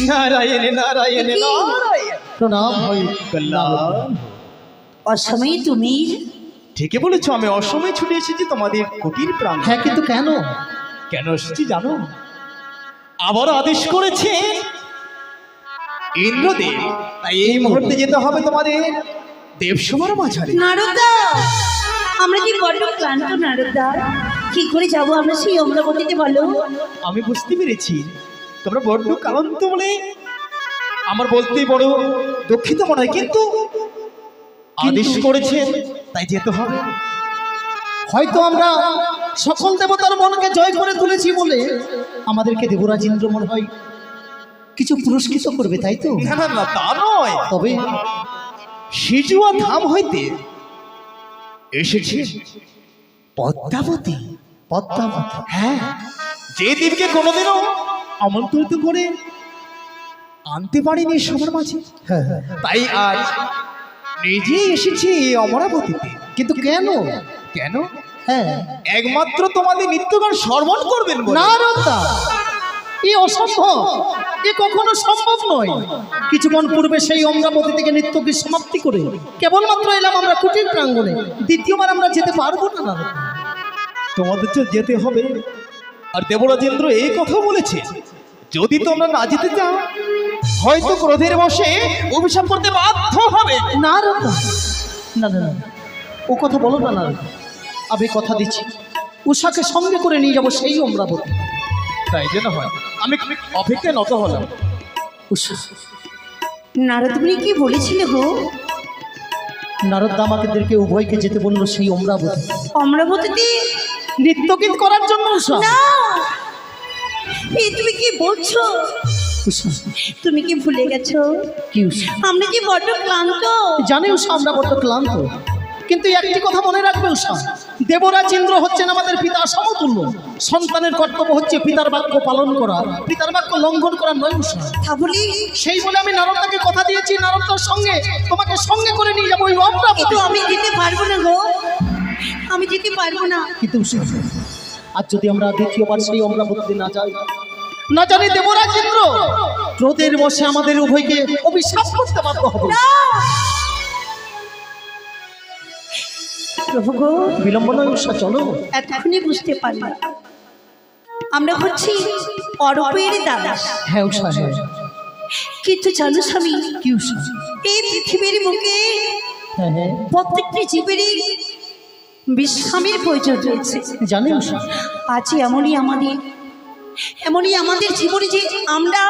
নারায়ণ নারায়ণ নারায়ণ। প্রণাম হয় কল্যাণ। অসময়ে তুমি? ঠিকই বলেছো, আমি অসময়ে ছুটে এসেছি তোমাদের কুটির প্রাণ। হ্যাঁ, কিন্তু কেন? কেন এসেছি জানো? আবার আদেশ করেছে ইন্দ্রদেব, তাই এই মুহূর্তে যেতে হবে তোমাদের দেবসভার মাঝারে। নারদা, আমরা কি বড্ড ক্লান্ত নারদা। কি করে যাবো আমরা সেই অমরাবতীতে বলো? আমি বুঝতে পেরেছি তোমরা বড্ড কারন্ত বলে আমার বলতেই বড় দুঃখিত মনে হয়, কিন্তু আদেশ করেছেন তাই যেতে হবে। হয়তো আমরা সকল দেবতার মনকে জয় করে তুলেছি বলে আমাদেরকে দেবরাজ ইন্দ্র মনে হয় কিছু পুরস্কৃত করবে, তাই তো? না না না, তা নয়। তবে সিজুয়া ধাম হইতে এসেছে পদ্মাবতী। পদ্মাবতী? হ্যাঁ, যে দেবীকে কোনোদিনও আমন্ত্রিত করে আনতে পারিনি সবার মাঝে, হ্যাঁ হ্যাঁ। তাই আজ নিজেই এসেছি এই অমরাবতীতে। কিন্তু কেন? কেন? হ্যাঁ, একমাত্র তোমাদের নিত্যগান শ্রবণ করবেন বলে। নারদা, এ অসম্ভব, এ কখনো সম্ভব নয়। কিছুক্ষণ পূর্বে সেই অমরাবতী থেকে নৃত্যকে সমাপ্তি করে কেবলমাত্র এলাম আমরা কুটির প্রাঙ্গণে। দ্বিতীয়বার আমরা যেতে পারবো না নারদা। তোমাদের তো যেতে হবে। আর দেবরাজেন্দ্র এই কথা বলেছে, যদি তোমরা না যেতে চাও হয়তো ক্রোধের বশে অভিশাপ করতে বাধ্য হবে। নারদা, না না না, ও কথা বলো না নারদা। আমি কথা দিচ্ছি, উষাকে সঙ্গে করে নিয়ে যাবো সেই অমরাবতী। তাই যেন হয়, আমি অপেক্ষায় নত হলাম। উষা, নারদ মুনি কি বলেছিলে গো? নারদা আমাদেরকে উভয়কে যেতে বললো সেই অমরাবতী, অমরাবতীতে নৃত্যগীত করার জন্য। উষা, না, এই তুমি কি বলছো? উষা, তুমি কি ভুলে গেছো কি উষা? আমরা কি বড্ড ক্লান্ত? জানি উষা, আমরা বড্ড ক্লান্ত, কিন্তু একটি কথা মনে রাখবে উষা, দেবরাজ ইন্দ্র হচ্ছেন আমাদের পিতা সমতুল্য। সন্তানের কর্তব্য হচ্ছে পিতার বাক্য পালন করা, পিতার বাক্য লঙ্ঘন করা নয় উষা। তা বলি সেই বলে আমি নারদাকে কথা দিয়েছি, নারদার সঙ্গে তোমাকে সঙ্গে করে নিয়ে যাবো ওই অমরাবতী। কিন্তু আমি যেতে পারবো না গো, আমি যেতে পারবো না। কিন্তু উষা, আজ যদি আমরা দ্বিতীয়বার সেই অমরাবতীতে না যাই, না জানি দেবরাজ ইন্দ্র ক্রোধের বশে আমাদের উভয়কে অভিশাপ করতে বাধ্য হবে। প্রভু গো, বিলম্ব নয় উষা, চলো। এতক্ষণই বুঝতে পারলাম আমরা হচ্ছি অরূপের দাস। হ্যাঁ উষা, হ্যাঁ। কিন্তু জানো স্বামী, কি উষা? এই পৃথিবীর বুকে হ্যাঁ হ্যাঁ। প্রত্যেকটি জীবেরই বিশ্রামের প্রয়োজন রয়েছে। জানেন উষা, আজ এমনই আমাদের জীবনে যে আমরা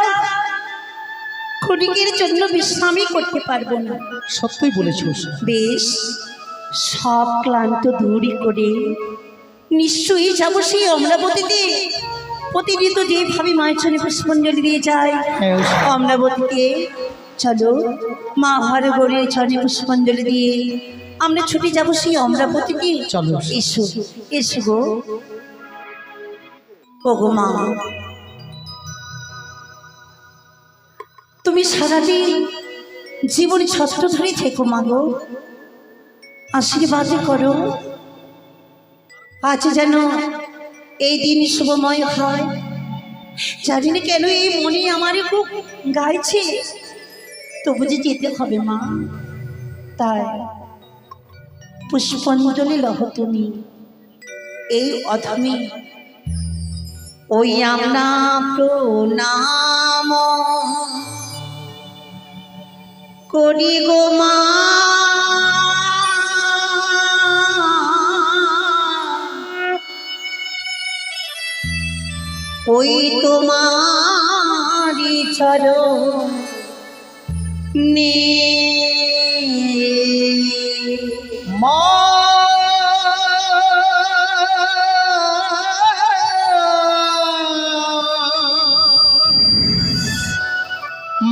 ক্ষণিকের জন্য বিশ্রামই করতে পারবো না। সত্যই বলেছ উষা। বেশ, সব ক্লান্ত দূরই করে নিশ্চয়ই যাবো সেই অমরাবতীতে। প্রতিদিন তো যেভাবে মায়ের জন্য পুষ্পাঞ্জলি দিয়ে যায় হ্যাঁ উষা, অমরাবতীতে, চলো মা ভারগড়ের চরণে পুষ্পাঞ্জলি দিয়ে আমরা ছুটে যাবো সেই অমরাবতীতে। চলো। এসো এসো গো। ওগো মা, তুমি সারাদিন জীবনে ছত্র ধরে থেকো মা গো, আশীর্বাদ করো। আজ যেন এই দিন শুভময় হয়। জানি না কেন এই মনে আমার খুব গাইছে, তবু যে যেতে হবে মা। তাই পুষ্পাঞ্জলি লহ তুমি এই অধমে, ওই আমরা প্রণাম করি গো মা। ওই তোমারি চরণ নে মা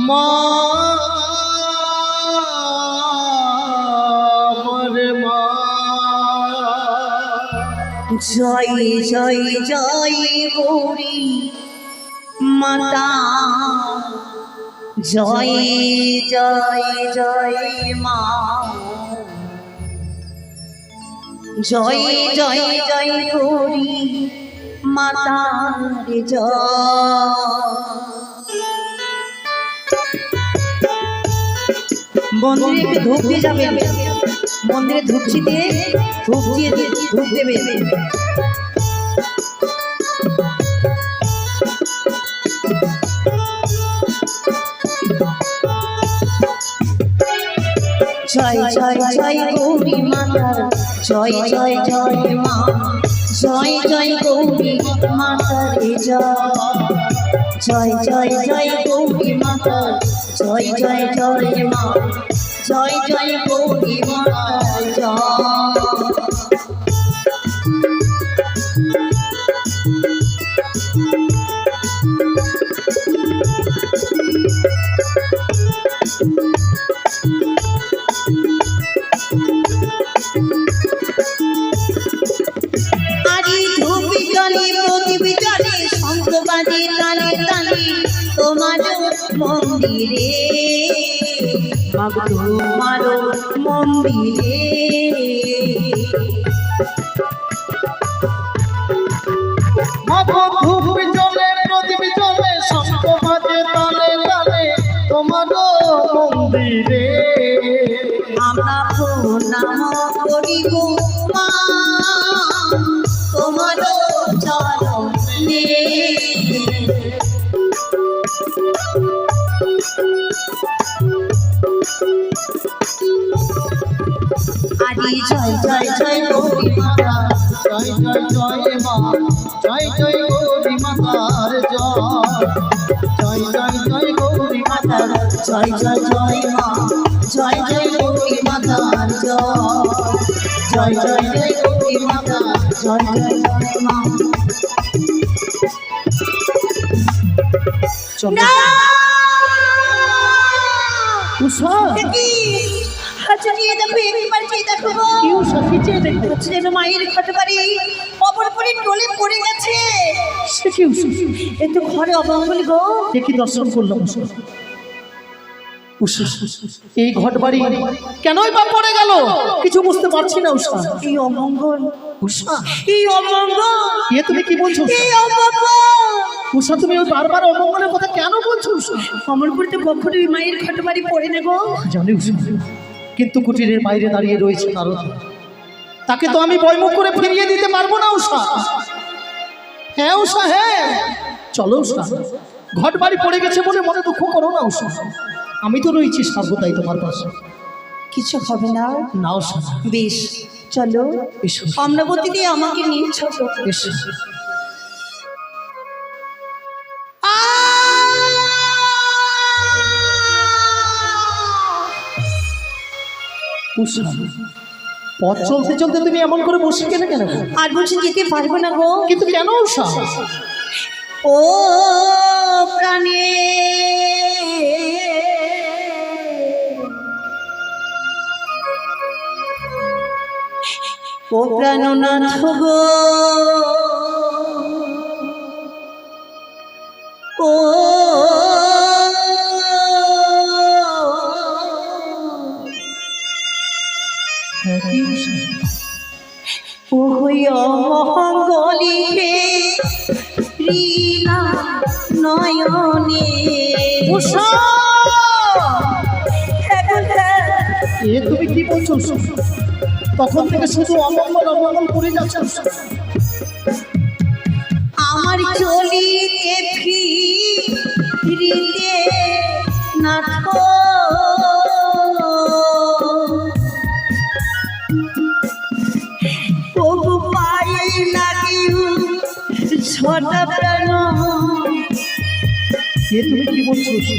মা মরে মা জয় জয় জয় গৌরী মাতা, জয় জয় জয় মা, জয় জয় জয় গৌরী মাতার জয়। মন্দিরে একটু ধূপ দিয়ে যাবেন, মন্দিরে ধূপচি দিয়ে ধূপ দিয়ে ধূপ দেবে। জয় জয় জয় গৌরী মাতার, জয় জয় জয় মা, জয় জয় গৌরী মাতার জয়, জয় জয় গৌরী মাতার, জয় জয় জয় মা, জয় জয় গৌরী মাতার জয়। আরে ধূপ জলে প্রদীপ জলে শঙ্খ বাজে তালে তালে তোমার মন্দিরে, মাগো তোমার মন্দিরে। মাগো ধূপ জ্বলে প্রদীপ জ্বলে শঙ্খ বাজে তালে তালে তোমার মন্দিরে। আমরা প্রণাম করি গো মা তোমার চরণে। আরে জয় জয় জয় গৌরী মাতা, জয় জয় জয় মা, জয় জয় গৌরী মাতার জয়, জয় জয় জয় গৌরী মাতার জয় জয় জয় মা, জয় জয় গৌরী মাতার জয়, জয় জয় জয় গৌরী মাতা, জয় জয় জয় মা। চলো উষা। আচ্ছা নিয়ে দেখো, একবার চেয়ে দেখো গো। কি উষা, কি চেয়ে দেখতে? হচ্ছে যেন মায়ের ঘট বাড়ি অপর করে টলে পড়ে গেছে। সে কি উষা? এ তো ঘরে অমঙ্গল গো। দেখি দর্শন করলাম উষা। উষা, এই ঘট বাড়ি কেনই বা পড়ে গেল কিছু বুঝতে পারছি না উষা। এই অমঙ্গল, উষা, এই অমঙ্গল, এ তুমি কি বলছো উষা? এই অমঙ্গল। উষা, তুমি ওই বারবার অমঙ্গলের কথা কেন বলছো উষা? অমরপুরে তো কখনো ওই মায়ের ঘট বাড়ি পড়ে না গো। জানি উষা, কিন্তু কুটিরের বাইরে দাঁড়িয়ে রয়েছে নারদ, তাকে তো আমি বয়মুখ করে ফিরিয়ে দিতে পারবো না উষা। হ্যাঁ উষা, হ্যাঁ চলো উষা, ঘট বাড়ি পড়ে গেছে বলে মনে দুঃখ করো না উষা, আমি তো রয়েছি সর্বদাই তোমার পাশে। কিছু হবে না। না উষা, বেশ, চলো এসো অমরাবতী দিয়ে আমাকে নিয়ে চলো। এসো। উষা, পথ চলতে চলতে তুমি এমন করে বসে কেন কেন গো? আর বলছি যেতে পারবো না গো। কিন্তু কেন উষা? ও প্রাণে ও প্রাণনাথ গো, ও হ্যাঁ, কি উষা? ও অমঙ্গলিকে লীলা নয়নে উষা! এ তুমি কি বলছো উষা? তখন থেকে শুধু অমঙ্গল অমঙ্গল করে যাচ্ছ উষা। আমার চলিতে ফিরিতে নাথ তবু পাই নাকি ছটা প্রাণ। এ তুমি কি বলছো উষা?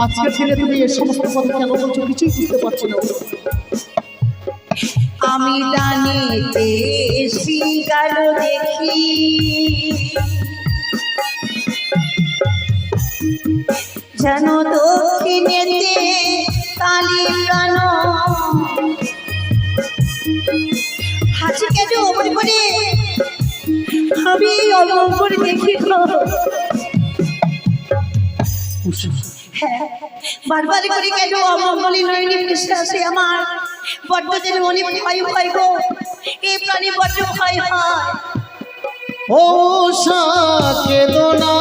আজকের দিনে তুমি এ সমস্ত কথা কেন বলছো কিছুই বুঝতে পারছি না উষা। আমি ডানেতে শিকার দেখি যেন দক্ষিণেতে কালী প্রাণ। হাসি কেন অমর করে আমি অমর দেখি গো। উষা, হ্যাঁ, বারবার করে কেন অমঙ্গলী নয়নি ভেসে আসে আমার। বড্ড যেন মনে ভয় ভয় গো, এই প্রাণী বড্ড ভয় হয়। ও উষা কেঁদো না,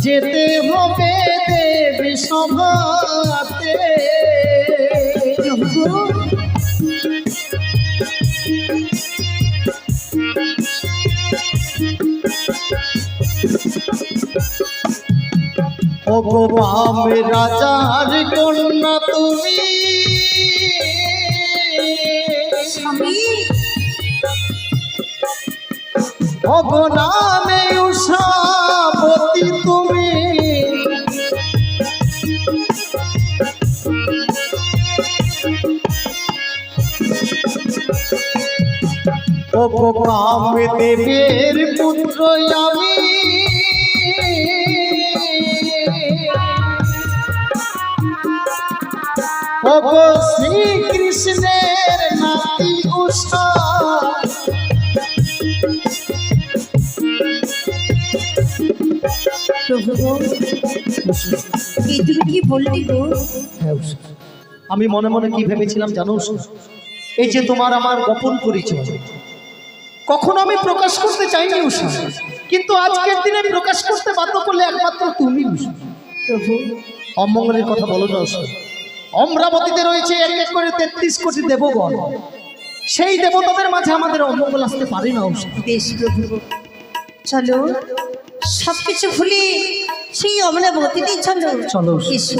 যেতে হবে দেবী সভাতে। ও গো বাম রাজার কন্যা তুমি, স্বামী ও গো নামে উষাবতী তুমি। ও গো কাম দেবের পুত্র আমি, ও গো শ্রীকৃষ্ণের নাতি উষা। প্রভু এই তুমি কি বললি গো? হ্যাঁ উষা, আমি মনে মনে কি ভেবেছিলাম জানো উষা? এই যে তোমার আমার গোপন পরিচয় কখনো আমি প্রকাশ করতে চাইনি উষা, কিন্তু আজকের দিনে প্রকাশ করতে বাধ্য করলে একমাত্র তুমি উষা। প্রভু অমঙ্গলের কথা বলো না উষা। অমরাবতীতে রয়েছে এক এক করে 33 কোটি দেবগণ, সেই দেবতাদের মাঝে আমাদের অমঙ্গল আসতে পারে না উষা। বেশ প্রভু, চলো সবকিছু ভুলে সেই অমরাবতীতে চলো। চলো। এসো।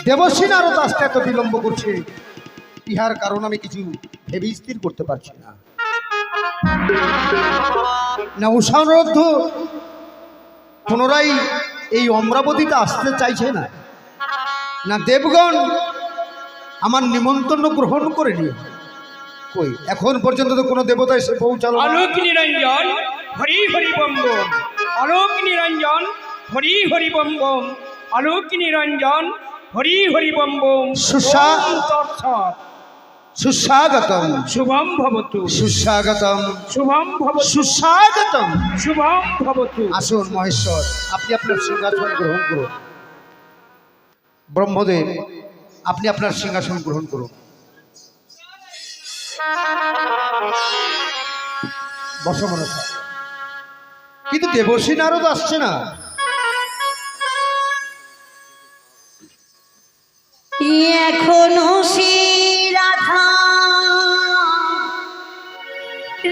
দেবশ্রী নারদ আসতে এত বিলম্ব করছে, ইহার কারণ আমি কিছু ভেবে স্থির করতে পারছি না। না উষানুরুদ্ধ পুনরায় এই অমরাবতীতে আসতে চাইছে না, না দেবগণ আমার নিমন্ত্রণ গ্রহণ করেনি। কই এখন পর্যন্ত তো কোনো দেবতা এসে পৌঁছালো না। আলোক নিরঞ্জন হরি হরি বম বম, আলোক নিরঞ্জন হরি হরি বম বম, আলোক নিরঞ্জন হরি হরি বম বম। সুস্বা- ওম তৎসৎ। সুস্বাগতম শুভম ভবতু, সুস্বাগতম শুভম ভবতু, সুস্বাগতম। শুভম ভবতু। আসুন মহেশ্বর, আপনি আপনার সিংহাসন গ্রহণ করুন। ব্রহ্মদেব, আপনি আপনার সিংহাসন গ্রহণ করুন। বসো মনসা। কিন্তু দেবশ্রী নারদ আসছে না। এখনো সে রাধা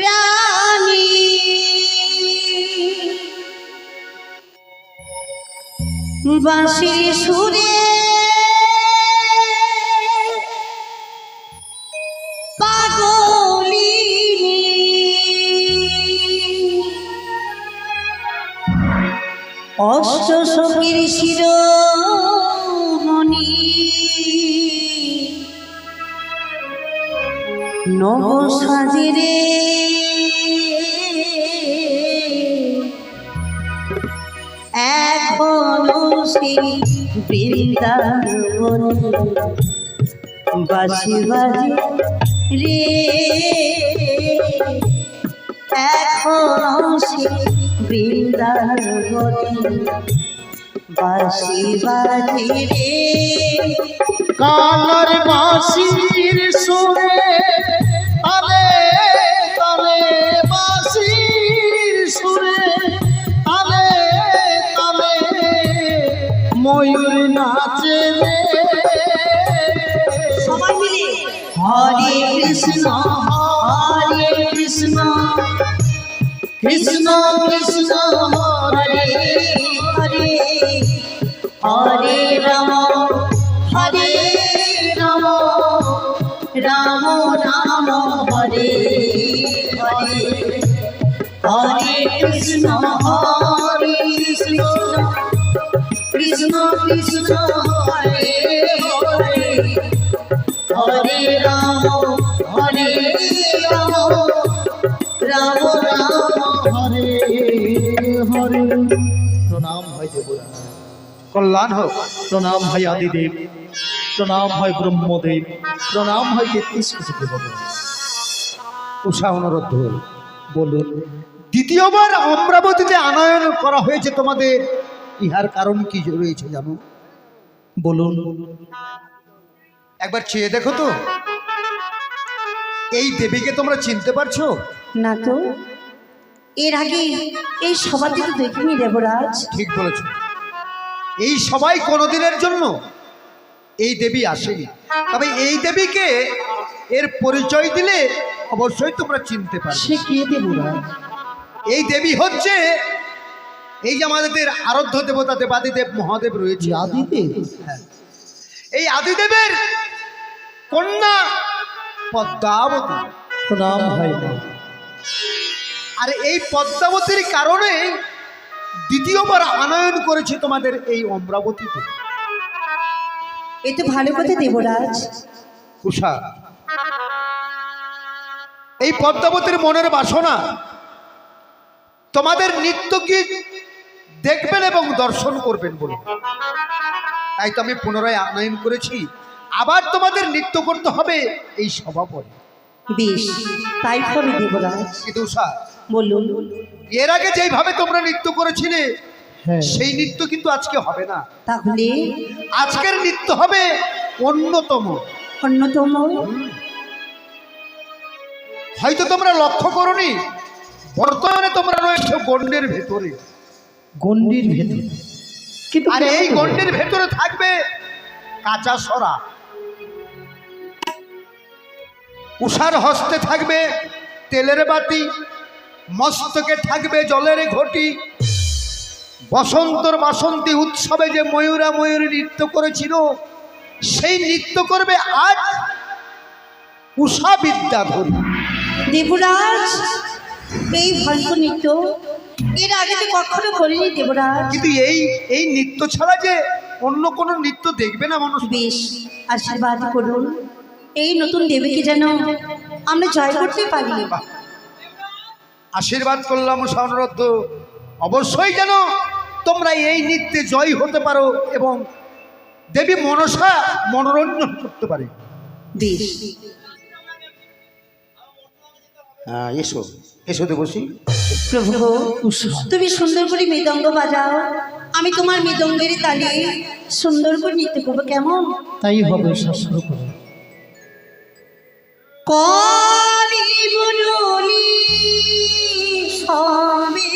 রানী বাঁশির সুরে পাগলিনী অষ্টসখীর শিরোমণি নব সাজিরে এখনো সেই বৃন্দাবন বাঁশি বাজে রে এখনো সেই বৃন্দাবন বাঁশি বাজে রে কালার বাঁশির সুরে তালে তালে বাঁশির সুরে তালে তালে ময়ূর নাচে রে সবাই মিলে হরে কৃষ্ণ কৃষ্ণ কৃষ্ণ হরে হরে হরে রাম রাম রাম হরে হরে হরে কৃষ্ণ কৃষ্ণ কৃষ্ণ হরে হরে হরে রাম রাম রাম হরে হরে। প্রণাম হয় দেবরাজ, কল্যাণ হোক। প্রণাম হয় আদিদেব, প্রণাম হয় ব্রহ্মদেব, প্রণাম হয় 33 কোটি দেবতা। উষা অনুরোধ বলুন দ্বিতীয়বার অমরাবতীতে আনয়ন করা হয়েছে তোমাদের, ইহার কারণ কি রয়েছে জানো? বলুন। একবার চেয়ে দেখো তো, এই দেবীকে তোমরা চিনতে পারছো? না তো, এর আগে এই সভাতে তো দেখিনি দেবরাজ। ঠিক বলেছ, এই সবাই কোনোদিনের জন্য এই দেবী আসেনি, তবে এই দেবীকে এর পরিচয় দিলে অবশ্যই তোমরা চিনতে পারবে। সে কে দেবরাজ? এই দেবী হচ্ছে এই যে আমাদের আরাধ্য দেবতা দেবাদিদেব মহাদেব রয়েছে, আদিদেব। হ্যাঁ, এই আদিদেবের কন্যা পদ্মাবতী। প্রণাম হয় মা। আর এই পদ্মাবতীর কারণে দ্বিতীয়বার আনয়ন করেছে তোমাদের এই অমরাবতীতে। এ তো ভালো কথা দেবরাজ। উষা, এই পদ্মাবতীর মনের বাসনা তোমাদের নৃত্য গীত দেখবেন এবং দর্শন করবেন বলে, তাই তো আমি পুনরায় আনয়ন করেছি। আবার তোমাদের নৃত্য করতে হবে এই সভা পরে। বেশ, তাই হবে দেবরাজ। কিন্তু উষা, বলুন। এর আগে যেইভাবে তোমরা নৃত্য করেছিলে হ্যাঁ, সেই নৃত্য কিন্তু আজকে হবে না। তাহলে আজকের নৃত্য হবে অন্যতম। অন্যতম? হয়তো তোমরা লক্ষ্য করোনি, বর্তমানে তোমরা রয়েছে গণ্ডের ভেতরে। গণ্ডির ভেতর? কিন্তু আর এই গণ্ডের ভেতরে থাকবে কাঁচা সরা, উষার হস্তে থাকবে তেলের বাতি, মস্তকে থাকবে জলের ঘটি। বসন্তর বাসন্তী উৎসবে যে ময়ূরা ময়ূরী নৃত্য করেছিল, সেই নৃত্য করবে আজ উষা বিদ্যাধরী। দেবরাজ, এই ভয়ঙ্কর নৃত্য এর আগে তো কখনো করিনি দেবরাজ। কিন্তু এই নৃত্য ছাড়া যে অন্য কোনো নৃত্য দেখবে না মানুষ। বেশ, আশীর্বাদ করুন এই নতুন দেবীকে যেন আমরা জয় করতে পারি। আশীর্বাদ করলাম উষা অনুরোধ, অবশ্যই যেন তোমরা এই নৃত্যে জয় হতে পারো এবং দেবী মনসা মনোরঞ্জন করতে পারে। বেশ, হ্যাঁ, এসো এসো দেবশ্রী। প্রভু তুমি সুন্দর করে মৃদঙ্গ বাজাও, আমি তোমার মৃদঙ্গের তালে সুন্দর করে নৃত্য করবো, কেমন? তাই হবে। শাস্ত্র করে কলি বুলুলি সবে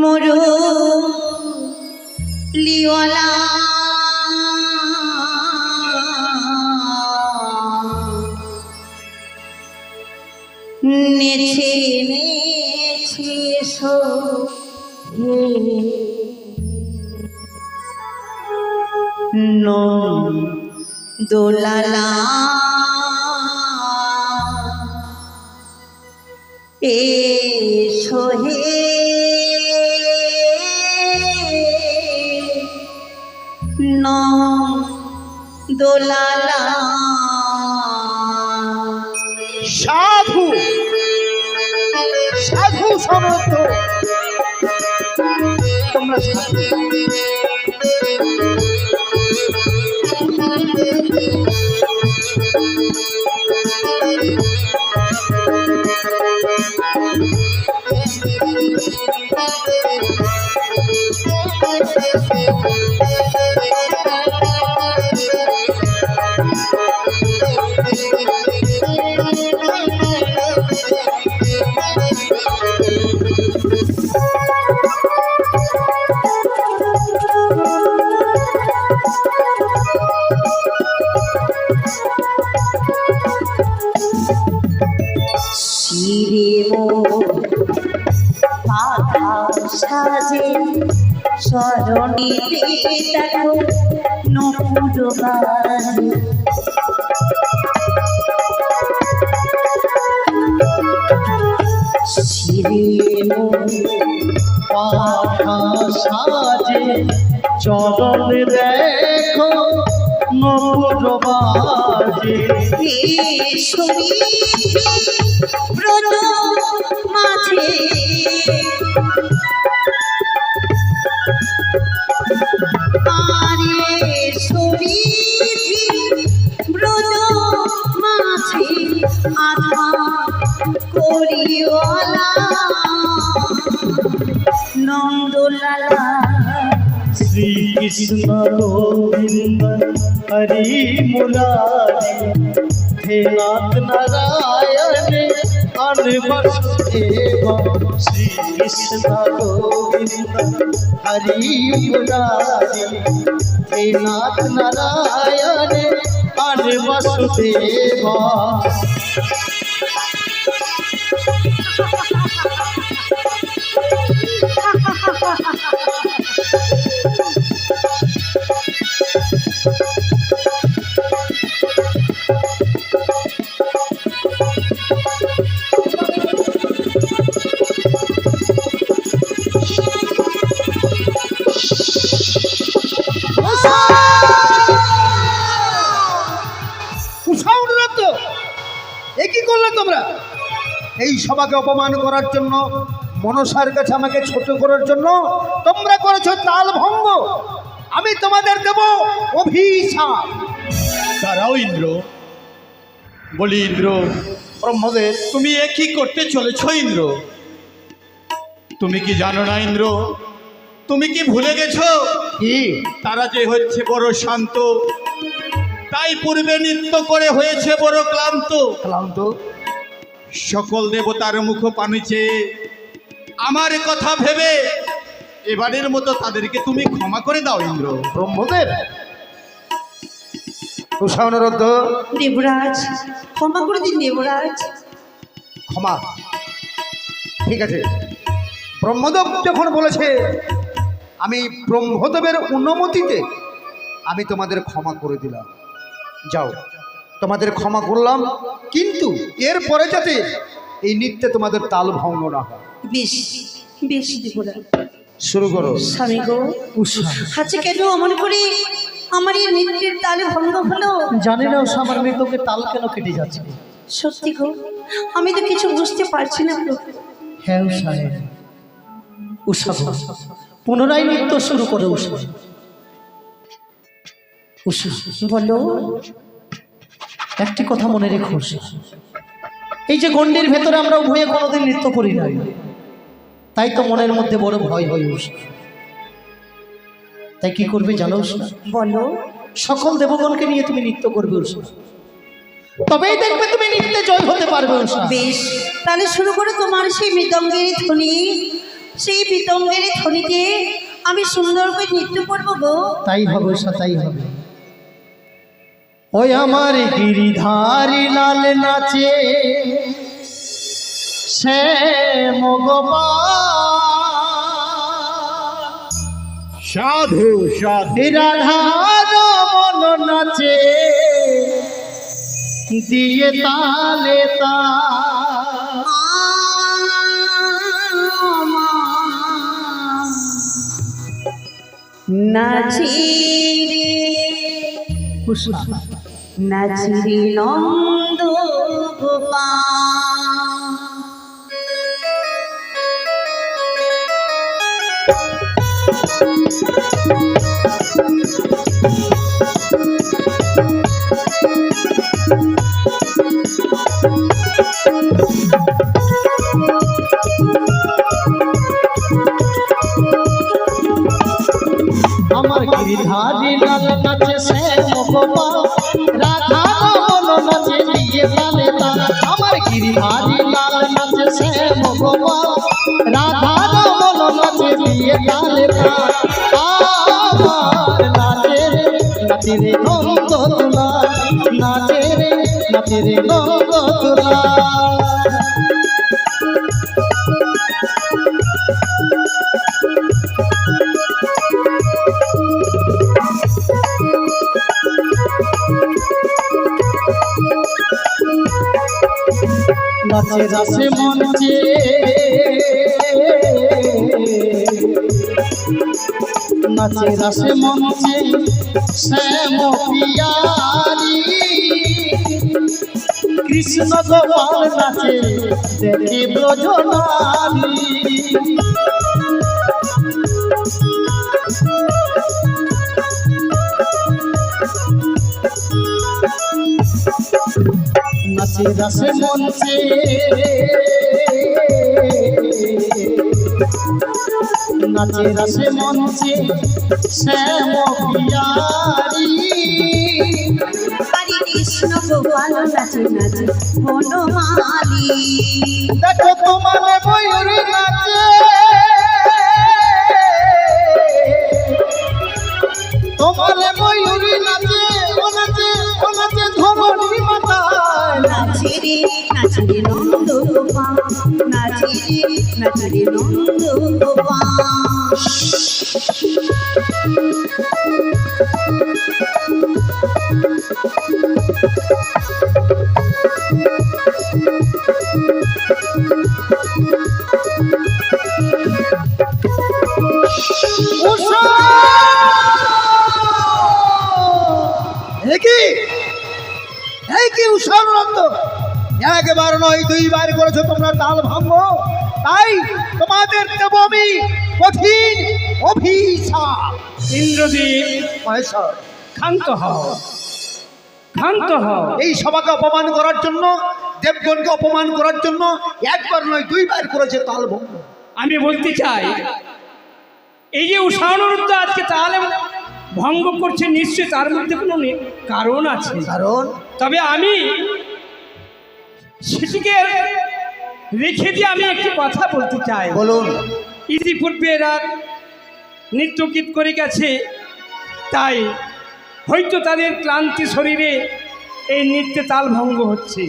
মোর দোলালা এসো হে দোলালা সাধু সাধু সমর্থ তোমরা সাধু। শিরে বাধা সাজে স্মরণীতে দেখো নপুর বাজে শিরে পাখা সাজে চরণ দেখো নপুর বাজে ব্রত মাঝে আরে সুবিধি ব্রত মাঝে আধা করিওলা নন্দলালা শ্রীকৃষ্ণ গোবিন্দ হরি মুরারি হে নাথ নারায়ণ অনবসুদেব শ্রীকৃষ্ণ গোবিন্দ হরি মুরারি হে নাথ নারায়ণ অনবসুদেব। এ কি করলে তোমরা? এই সভাকে অপমান করার জন্য, মনসার কাছে আমাকে ছোট করার জন্য তোমরা করেছো তাল ভঙ্গ। আমি তোমাদের দেব অভিশাপ। দাঁড়াও ইন্দ্র, বলি ইন্দ্র, ব্রহ্মদেব, তুমি এ কি করতে চলেছ ইন্দ্র? তুমি কি জানো না ইন্দ্র? তুমি কি ভুলে গেছো কি? তারা যে হচ্ছে বড় শান্ত, তাই পূর্বে নৃত্য করে হয়েছে বড় ক্লান্ত। ক্লান্ত? সকল দেবতার মুখ পানে চেয়ে আমার কথা ভেবে এবারের মতো তাদেরকে তুমি ক্ষমা করে দাও ইন্দ্র। ব্রহ্মদেব, কুশানুরুদ্ধ, দেবরাজ ক্ষমা করে দিন দেবরাজ। ক্ষমা, ঠিক আছে। ব্রহ্মদেব যখন বলেছে, আমি ব্রহ্মদেবের অনুমতিতে আমি তোমাদের ক্ষমা করে দিলাম। যাও, তোমাদের ক্ষমা করলাম, কিন্তু এরপরে যাতে এই নৃত্যে তোমাদের তাল ভঙ্গ না হয়। বেশ বেশ দেবরাজ। শুরু করো। স্বামী গো, আচ্ছা কেন অমন করে আমার এই নৃত্যের তালে ভঙ্গ হলো? জানি না আমার মেয়ে তোকে তাল কেন কেটে যাচ্ছে। সত্যি গো, আমি তো কিছু বুঝতে পারছি না প্রভু। হ্যাঁ সাহেব, উষা পুনরায় নৃত্য শুরু করে। উষা উষা বলো। একটি কথা মনে রেখো, এই যে গণ্ডির ভেতরে আমরা উভয়ে কোনোদিন নৃত্য করি না, তাই তো মনের মধ্যে বড় ভয় হয়। উষা, তাই কি করবে জানো উষা? বলো। সকল দেবগণকে নিয়ে তুমি নৃত্য করবে উষা, তবেই দেখবে তুমি নৃত্যে জয় হতে পারবে উষা। বেশ, তাহলে শুরু করে তোমার সেই মৃদঙ্গের ধ্বনি, সেই মৃদঙ্গের ধ্বনিতে আমি সুন্দর করে নৃত্য করবো গো। তাই হবে উষা, তাই হবে। ওই আমার গিরিধারী লাল নাচে সে মগপা সাধু সাধু রাধা নাচে দিয়ে তালে তা নাচিরে নাচিরে নন্দ গোপাল আমার গিরিধারী লাল নাচে শ্যাম গোপাল রাধা রমন নাচে দিয়ে তালে তাল আমার গিরিধারী লাল নাচে শ্যাম গোপাল রাধা রমন নাচে দিয়ে তালে তাল আমার নাচে রে নন্দ তুলা নাচে রে নন্দ তুলা নাচে রাসে মঞ্চে নাচে রাসে মঞ্চে শ্যাম পিয়ারি কৃষ্ণ গোপাল নাচে দেখে ব্রজনারী নাচে রাসে মঞ্চে নাচে রাসে মঞ্চে শ্যাম পিয়ারি হরে কৃষ্ণ গোপাল নাচে নাচে বনমালী দেখো তোমার ময়ূরী নাচে তোমার ময়ূরী নাচে ও নাচে ধরণী মাতায় নাচিরে নন্দ গোপাল নাচিরে নন্দ গোপাল কি উষার রক্ত একবার নয় দুইবার করেছো তোমরা তাল ভাঙ্গ তাই তোমাদের দেব আমি কঠিন অভিশাপ ইন্দ্রদীপ মহেশ্বর ক্ষান্ত হও, ক্ষান্ত হও। এই সভাকে অপমান করার জন্য দেবগণকে অপমান করার জন্য একবার নয় দুইবার করেছে তাল ভঙ্গ আমি বলতে চাই এই যে উষানুরুদ্ধ আজকে তাহলে ভঙ্গ করছে নিশ্চয় তার মধ্যে কোনো কারণ আছে, কারণ তবে আমি সেটিকে রেখে দিয়ে আমি একটি কথা বলতে চাই। বলুন ইতিপূর্বে এরা নৃত্যগীত করে গেছে, তাই হয়তো তাদের ক্লান্তি শরীরে এই নৃত্যে তাল ভঙ্গ হচ্ছে,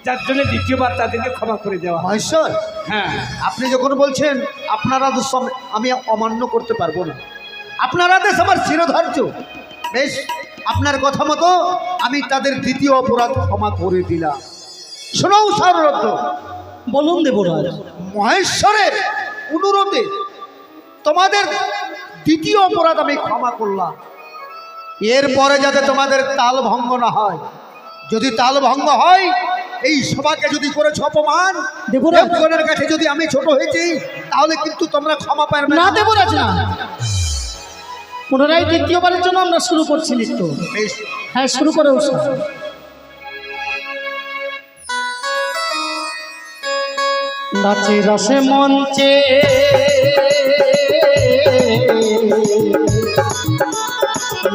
যার জন্য দ্বিতীয়বার তাদেরকে ক্ষমা করে দেওয়া হয়। মহেশ্বর হ্যাঁ, আপনি যখন বলছেন আপনার আদেশ আমি অমান্য করতে পারবো না, আপনার আদেশ আমার চিরধার্য। বেশ, আপনার কথা মতো আমি তাদের দ্বিতীয় অপরাধ ক্ষমা করে দিলাম। শোনো সাররত্ন, বলুন দেবরাজ। মহেশ্বরের অনুরোধে তোমাদের দ্বিতীয় অপরাধ আমি ক্ষমা করলাম। এরপরে যাতে তোমাদের তাল ভঙ্গ না হয়, যদি তাল ভঙ্গ হয় এই সভাকে যদি করেছ অপমান, দেবগণের কাছে যদি আমি ছোট হয়েছি তাহলে কিন্তু তোমরা ক্ষমা পাবে না দেবরাজ না, পুনরায় দ্বিতীয়বারের জন্য আমরা শুরু করছি নৃত্য। বেশ, হ্যাঁ, শুরু করে নাচে রসে মঞ্চে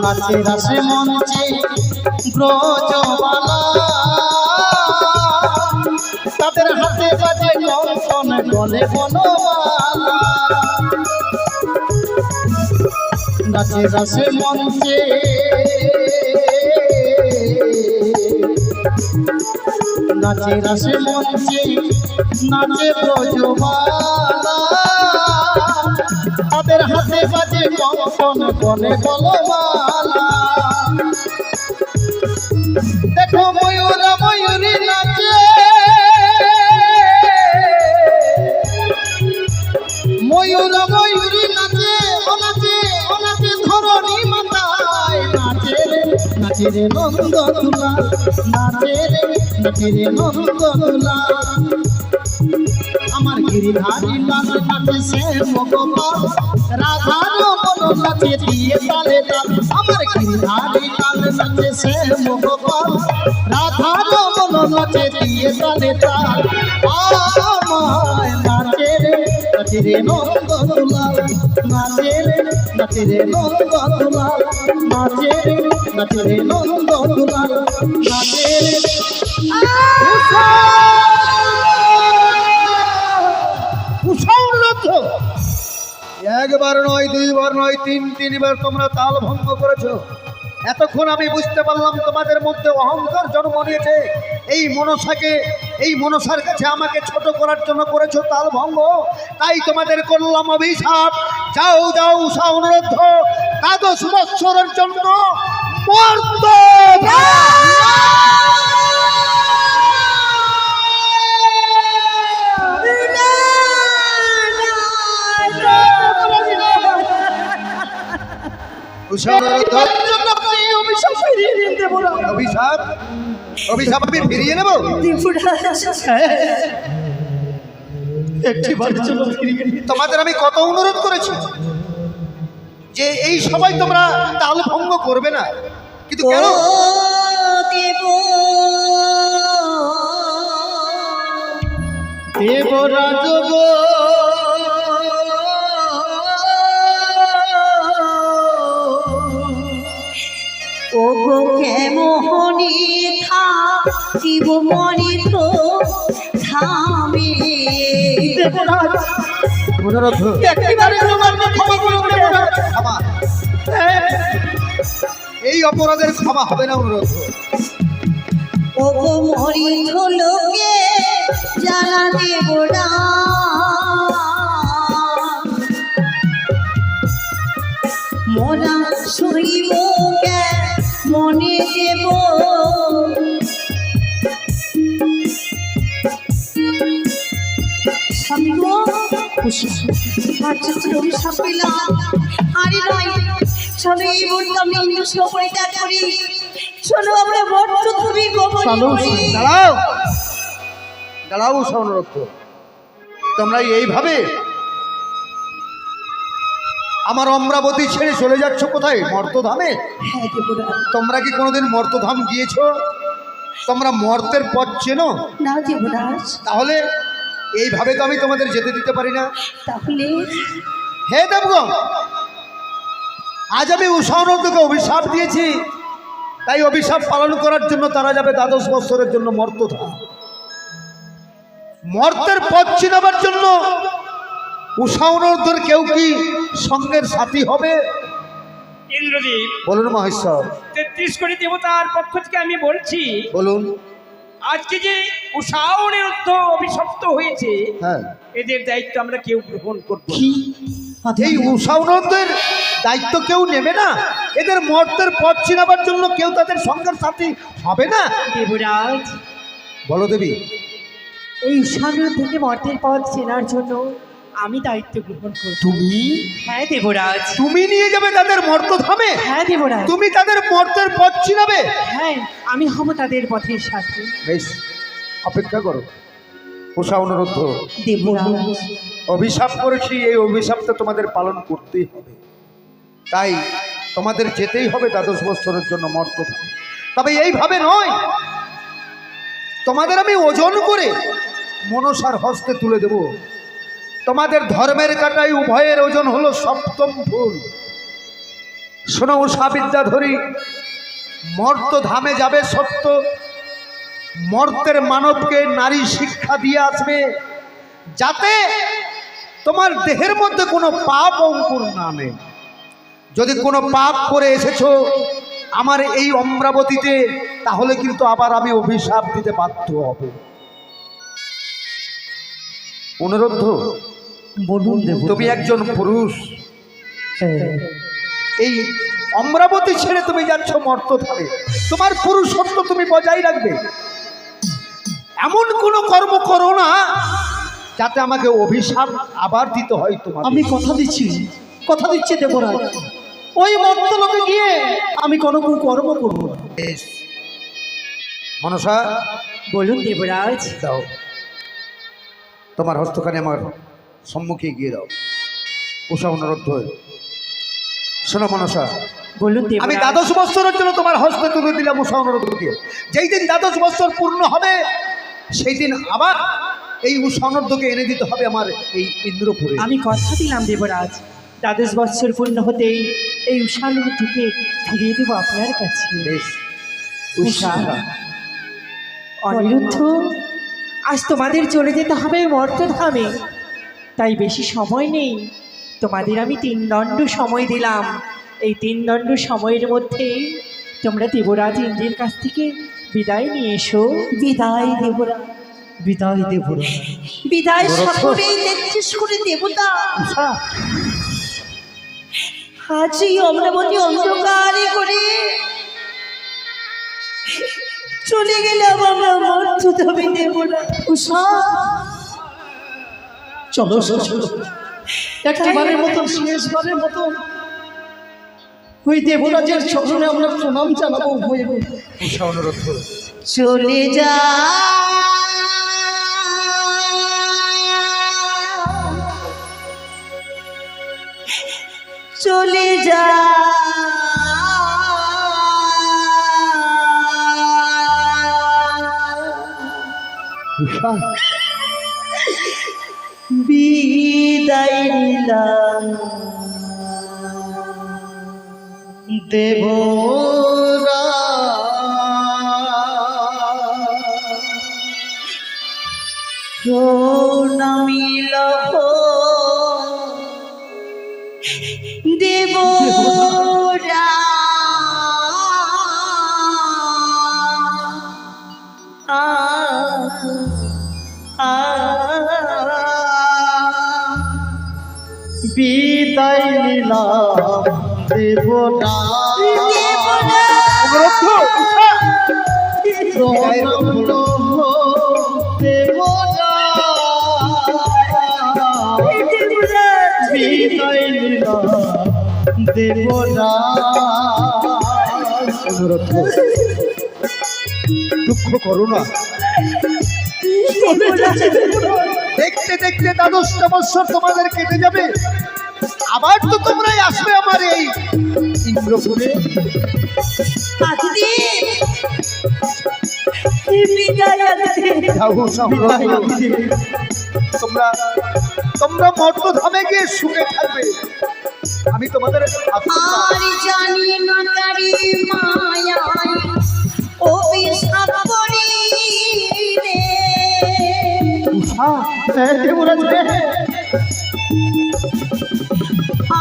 নাচে রসে মঞ্চে ব্রজবালা, তাদের হাতে বাজে কঙ্কন গলে বনমালা। নাচে রসে মঞ্চে নাচে রসে মঞ্চে নাচে ব্রজবালা, তাদের হাতে বাজে কঙ্কন গলে বনমালা। দেখো ময়ূরা ময়ূরী নাচে, ময়ূরা ময়ূরী নাচে, ও নাচে, ও নাচে ধরণী মাতায়, নাচে রে নাচে রে নন্দ তুলা, নাচে রে নাচে রে নন্দ তুলা। আমার গিরিধারী লাল নাচে সে মগোপাল, রাধার মন নাচে দিয়ে তালে তাল। আমার গিরিধারী লাল নাচে সে মগোপাল, রাধার মন নাচে দিয়ে তালে তাল। আমায় নাচে রে নন্দ দুলাল, নাচে রে নন্দ দুলাল, নাচে রে নন্দ দুলাল, নাচে রে। একবার নয়, দুইবার নয়, তিনবার তোমরা তাল ভঙ্গ করেছো। এতক্ষণ আমি বুঝতে পারলাম তোমাদের মধ্যে অহংকার জন্ম নিয়েছে। এই মনসাকে, এই মনসার কাছে আমাকে ছোট করার জন্য করেছো তাল ভঙ্গ। তাই তোমাদের করলাম অভিশাপ। যাও যাও, উষা অনুরোধ 11 বৎসরের জন্য মর্ত। অভিশাপ অভিশাপ আমি ফিরিয়ে নেব। তোমাদের আমি কত অনুরোধ করেছি যে এই সবাই তোমরা তাল ভঙ্গ করবে না, কিন্তু কেন? দেবরাজ গো, ও গো কেমনি থা শিব মনি তো থামে। অনুরোধ ক্ষমা, এই অপরাধের ক্ষমা হবে না। অনুরোধ ও গো মরি লোকে যারা দেবরা, মোরা শৈব মনে দেব। আরে নয়, চলো এই বলতে আমি ইন্দ্র পরিত্যাগ করি। চলো আমরা বড্ড খুবই গোপন। দাঁড়াও দাঁড়াও, উষা অনুরোধ, তোমরা এইভাবে আমার অমরাবতী ছেড়ে চলে যাচ্ছ কোথায়? মর্তধামে। হ্যাঁ দেবরাজ। তোমরা কি কোনোদিন মর্তধাম গিয়েছো? তোমরা মর্তের পথ চেনো? না দেবরাজ। তাহলে এইভাবে তো আমি তোমাদের যেতে দিতে পারি না। তাহলে হে দেবগণ, আজ আমি উষা অনুরোধকে অভিশাপ দিয়েছি, তাই অভিশাপ পালন করার জন্য তারা যাবে 12 বৎসরের জন্য মর্তধাম। মর্তের পথ চিনাবার জন্য উষা অনুরোধের কেউ কি সঙ্গের সাথী হবে? ইন্দ্রদীপ, বলুন মহেশ্বর। 33 কোটি দেবতার পক্ষ থেকে আমি বলছি, বলুন। আজকে যে উষা অনিরুদ্ধ অভিশপ্ত হয়েছে, হ্যাঁ, এদের দায়িত্ব আমরা কেউ গ্রহণ করব না। এই উষা অনুরোধের দায়িত্ব কেউ নেবে না? এদের মর্তের পথ চিনাবার জন্য কেউ তাদের সঙ্গের সাথী হবে না? দেবরাজ, বলো দেবী। এই ঈশান্য থেকে মর্তের পথ চেনার জন্য আমি দায়িত্ব গ্রহণ করব। তুমি? হ্যাঁ দেবরাজ। তুমি নিয়ে যাবে তাদের মর্তধামে? হ্যাঁ দেবরাজ। তুমি তাদের মর্তের পথ চিনাবে? হ্যাঁ, আমি হব তাদের পথের সাথী। বেশ, অপেক্ষা করো। উষা অনুরোধ, দেবরাজ, অভিশাপ করেছি, এই অভিশাপটা তোমাদের পালন করতেই হবে। তাই তোমাদের যেতেই হবে 12 বৎসরের জন্য মর্তধামে। তবে এইভাবে নয়, তোমাদের আমি ওজন করে মনসার হস্তে তুলে দেব। তোমাদের ধর্মের কাটাই উভয়ের ওজন হলো 7ম ফুল। শোনো উষা বিদ্যাধরী, মর্তধামে যাবে সত্য, মর্তের মানবকে নারী শিক্ষা দিয়ে আসবে, যাতে তোমার দেহের মধ্যে কোনো পাপ অঙ্কুর না নেই। যদি কোনো পাপ করে এসেছো আমার এই অমরাবতীতে, তাহলে কিন্তু আবার আমি অভিশাপ দিতে বাধ্য হব। অনুরোধ, বলুন তুমি একজন পুরুষ, এই অমরাবতী ছেড়ে তুমি যাচ্ছ মর্তধামে, তোমার পুরুষত্ব তুমি বজায় রাখবে। এমন কোনো কর্ম করো না যাতে আমাকে অভিশাপ আবার দিতে হয় তোমার। আমি কথা দিচ্ছি দেবরাজ, ওই মর্তলোকে গিয়ে আমি কোনো কর্ম করব না। মনসা, বলুন দেবরাজ। দাও তোমার হস্তখানি আমার সম্মুখে গিয়ে দাও। উষা অনুরোধ হয়ে শোনো মনসা, বলুন আমি দেবরাজ। 12 বছরের জন্য তোমার হস্তে তুলে দিলাম উষা অনুরোধ দিয়ে। যেই দিন 12 বছর পূর্ণ হবে সেই দিন আবার এই উষা অনুরোধকে এনে দিতে হবে আমার এই ইন্দ্রপুরে। আমি কথা দিলাম দেবরাজ, 12 বছর পূর্ণ হতেই এই উষানুরুদ্ধকে ফিরিয়ে দেবো আপনার কাছে। বেশ, উষা, অনিরুদ্ধ, আজ তোমাদের চলে যেতে হবে মর্তধামে, তাই বেশি সময় নেই। তোমাদের আমি 3 দণ্ড সময় দিলাম। এই 3 দণ্ড সময়ের মধ্যে তোমরা দেবরাজ ইন্দ্রের কাছ থেকে বিদায় নিয়ে এসো। বিদায় দেবরাজ, বিদায় দেবরাজ। বিদায় সকলে 33 কোটি দেবতা উষা, আজই অমরাবতী অন্ধকারে করে চলে গেলাম আমরা মর্তধামে দেবরাজ। উষা, চলো চলো, একবারের মতন, শেষবারের মতন ওই দেবরাজের চরণে আমরা প্রণাম জানাবো। উষা অনুরোধ হয়ে চলে যা চলে যা উষা, বিদায় নিলাম দেবরা প্রণামিল দেবরা বিদায় নিলাম দেবরা, বিদায় নিলাম দেবরা। অনুরোধ হয়ে দুঃখ করো না। দেখতে দেখতে 12টা বছর তোমাদের কেটে যাবে, আবার তো তোমরাই আসবে আমার এই ইন্দ্রপুরে। যাও উষা, তোমরা তোমরা মর্তধামে গিয়ে সুখে থাকবে। আমি তোমাদের আর জানি না কারি মায়ায় অভিশাপ করি রে,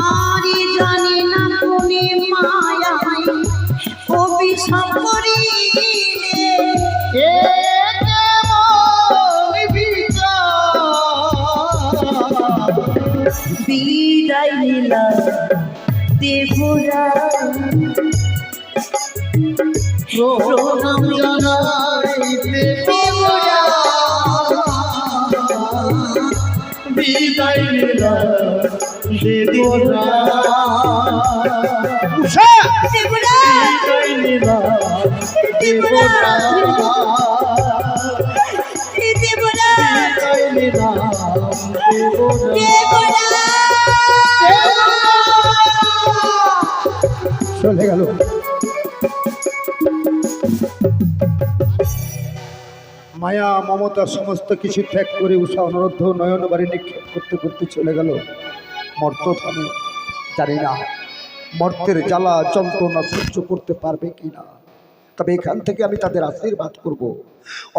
আর জানি না কোনে মায়ায় অভিশাপ করি রে, বিদায় নিলাম দেবরা প্রণাম জানাই দেবরা, বিদায় নিলাম দেবরা, উষা, দেবরা, বিদায় নিলাম দেবরা, দেবরা, দেবরা, বিদায় নিলাম দেবরা। দেবরা। চলে গেল। মায়া মমতার সমস্ত কিছু ত্যাগ করে উষা অনুরোধ নয়ন বাড়ি নিক্ষেপ করতে করতে চলে গেল মর্তধামে। জানি না মর্তের জ্বালা যন্ত্রণা সহ্য করতে পারবে কিনা, তবে এখান থেকে আমি তাদের আশীর্বাদ করব,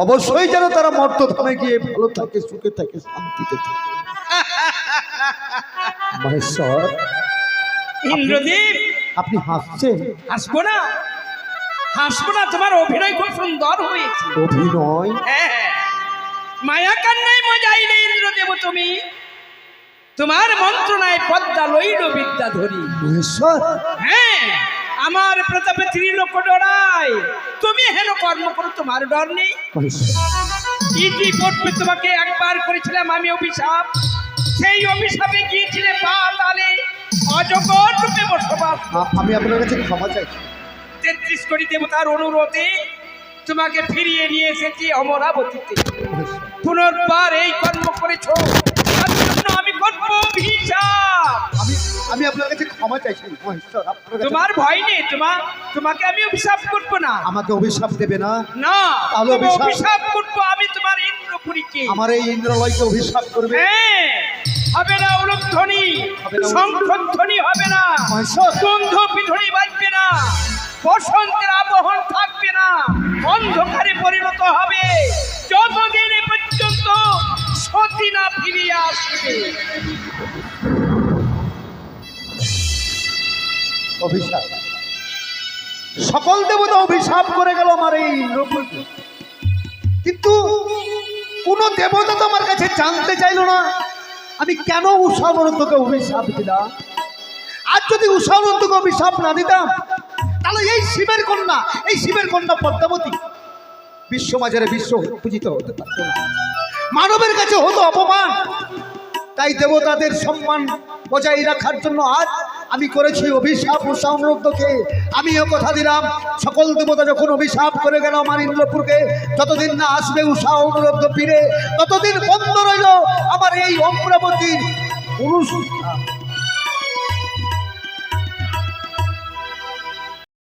অবশ্যই যেন তারা মর্তধামে গিয়ে ভালো থাকে, সুখে থাকে, শান্তিতে থাকে। মহেশ্বর, ইন্দ্রদীপ, আপনি হাসছেন? হাসবো না, হাসবো না, তোমার অভিনয় খুব সুন্দর হয়েছে। অভিনয়? হ্যাঁ, মায়া কান্নায় মজাই নেই ইন্দ্রদেব। তুমি তোমার মন্ত্রণায় পদ্মা লইল বিদ্যা ধরি। মহেশ্বর, হ্যাঁ, আমার প্রতাপে ত্রিলোক ডরায়, তুমি হেন কর্ম করো, তোমার ডর নেই? মহেশ্বর, ইতিপূর্বে তোমাকে একবার করেছিলাম আমি অভিশাপ, সেই অভিশাপে গিয়েছিলে পাতালে অজগর রূপে বসবাস। আমি আপনার কাছে ক্ষমা চাই। 33 কোটি দেবতার অনুরোধে তোমাকে ফিরিয়ে নিয়ে এসেছি অমরাবতীতে। পুনর্বার এই কর্ম করেছো, তার জন্য আমি করবো অভিশাপ। আমি আপনার কাছে ক্ষমা চাইছি মহেশ্বর। আপনার কাছে তোমার ভয় নেই, তোমাকে আমি অভিশাপ করবো না। আমাকে অভিশাপ দেবে না? না, তাহলে তবে অভিশাপ- অভিশাপ করবো আমি তোমার ইন্দ্রপুরীকে। আমার এই ইন্দ্রলয়কে অভিশাপ করবে? হ্যাঁ, হবে না উলুধ্বনি, হবে না শঙ্খধ্বনি হবে না, মহেশ্বর। গন্ধ পিধুনি বাজবে না, বসন্তের আবহন থাকবে না, অন্ধকারে পরিণত হবে যতদিন এ পর্যন্ত সতী না ফিরিয়ে আসবে। অভিশাপ, সকল দেবতা অভিশাপ করে গেল আমার এই ইন্দ্রপুরকে, কিন্তু কোন দেবতা তো আমার কাছে জানতে চাইলো না আমি কেন উষাবরন্তকে অভিশাপ দিলাম। আর যদি উষাবরন্তকে অভিশাপ না দিতাম, তাহলে এই শিবের কন্যা পদ্মাবতী বিশ্ববাজারে বিশ্ব পূজিত হতে পারত না, মানবের কাছে হতো অপমান। তাই দেবতাদের সম্মান বজায় রাখার জন্য আজ আমি করেছি অভিশাপ উষাবরন্তকে। আমিও কথা দিলাম, সকল দেবতা যখন অভিশাপ করে গেল আমার ইন্দ্রপুরকে, যতদিন না আসবে উষাবরন্ত ফিরে, ততদিন বন্ধ রইল আমার এই অমরাবতীর অনুষ্ঠান।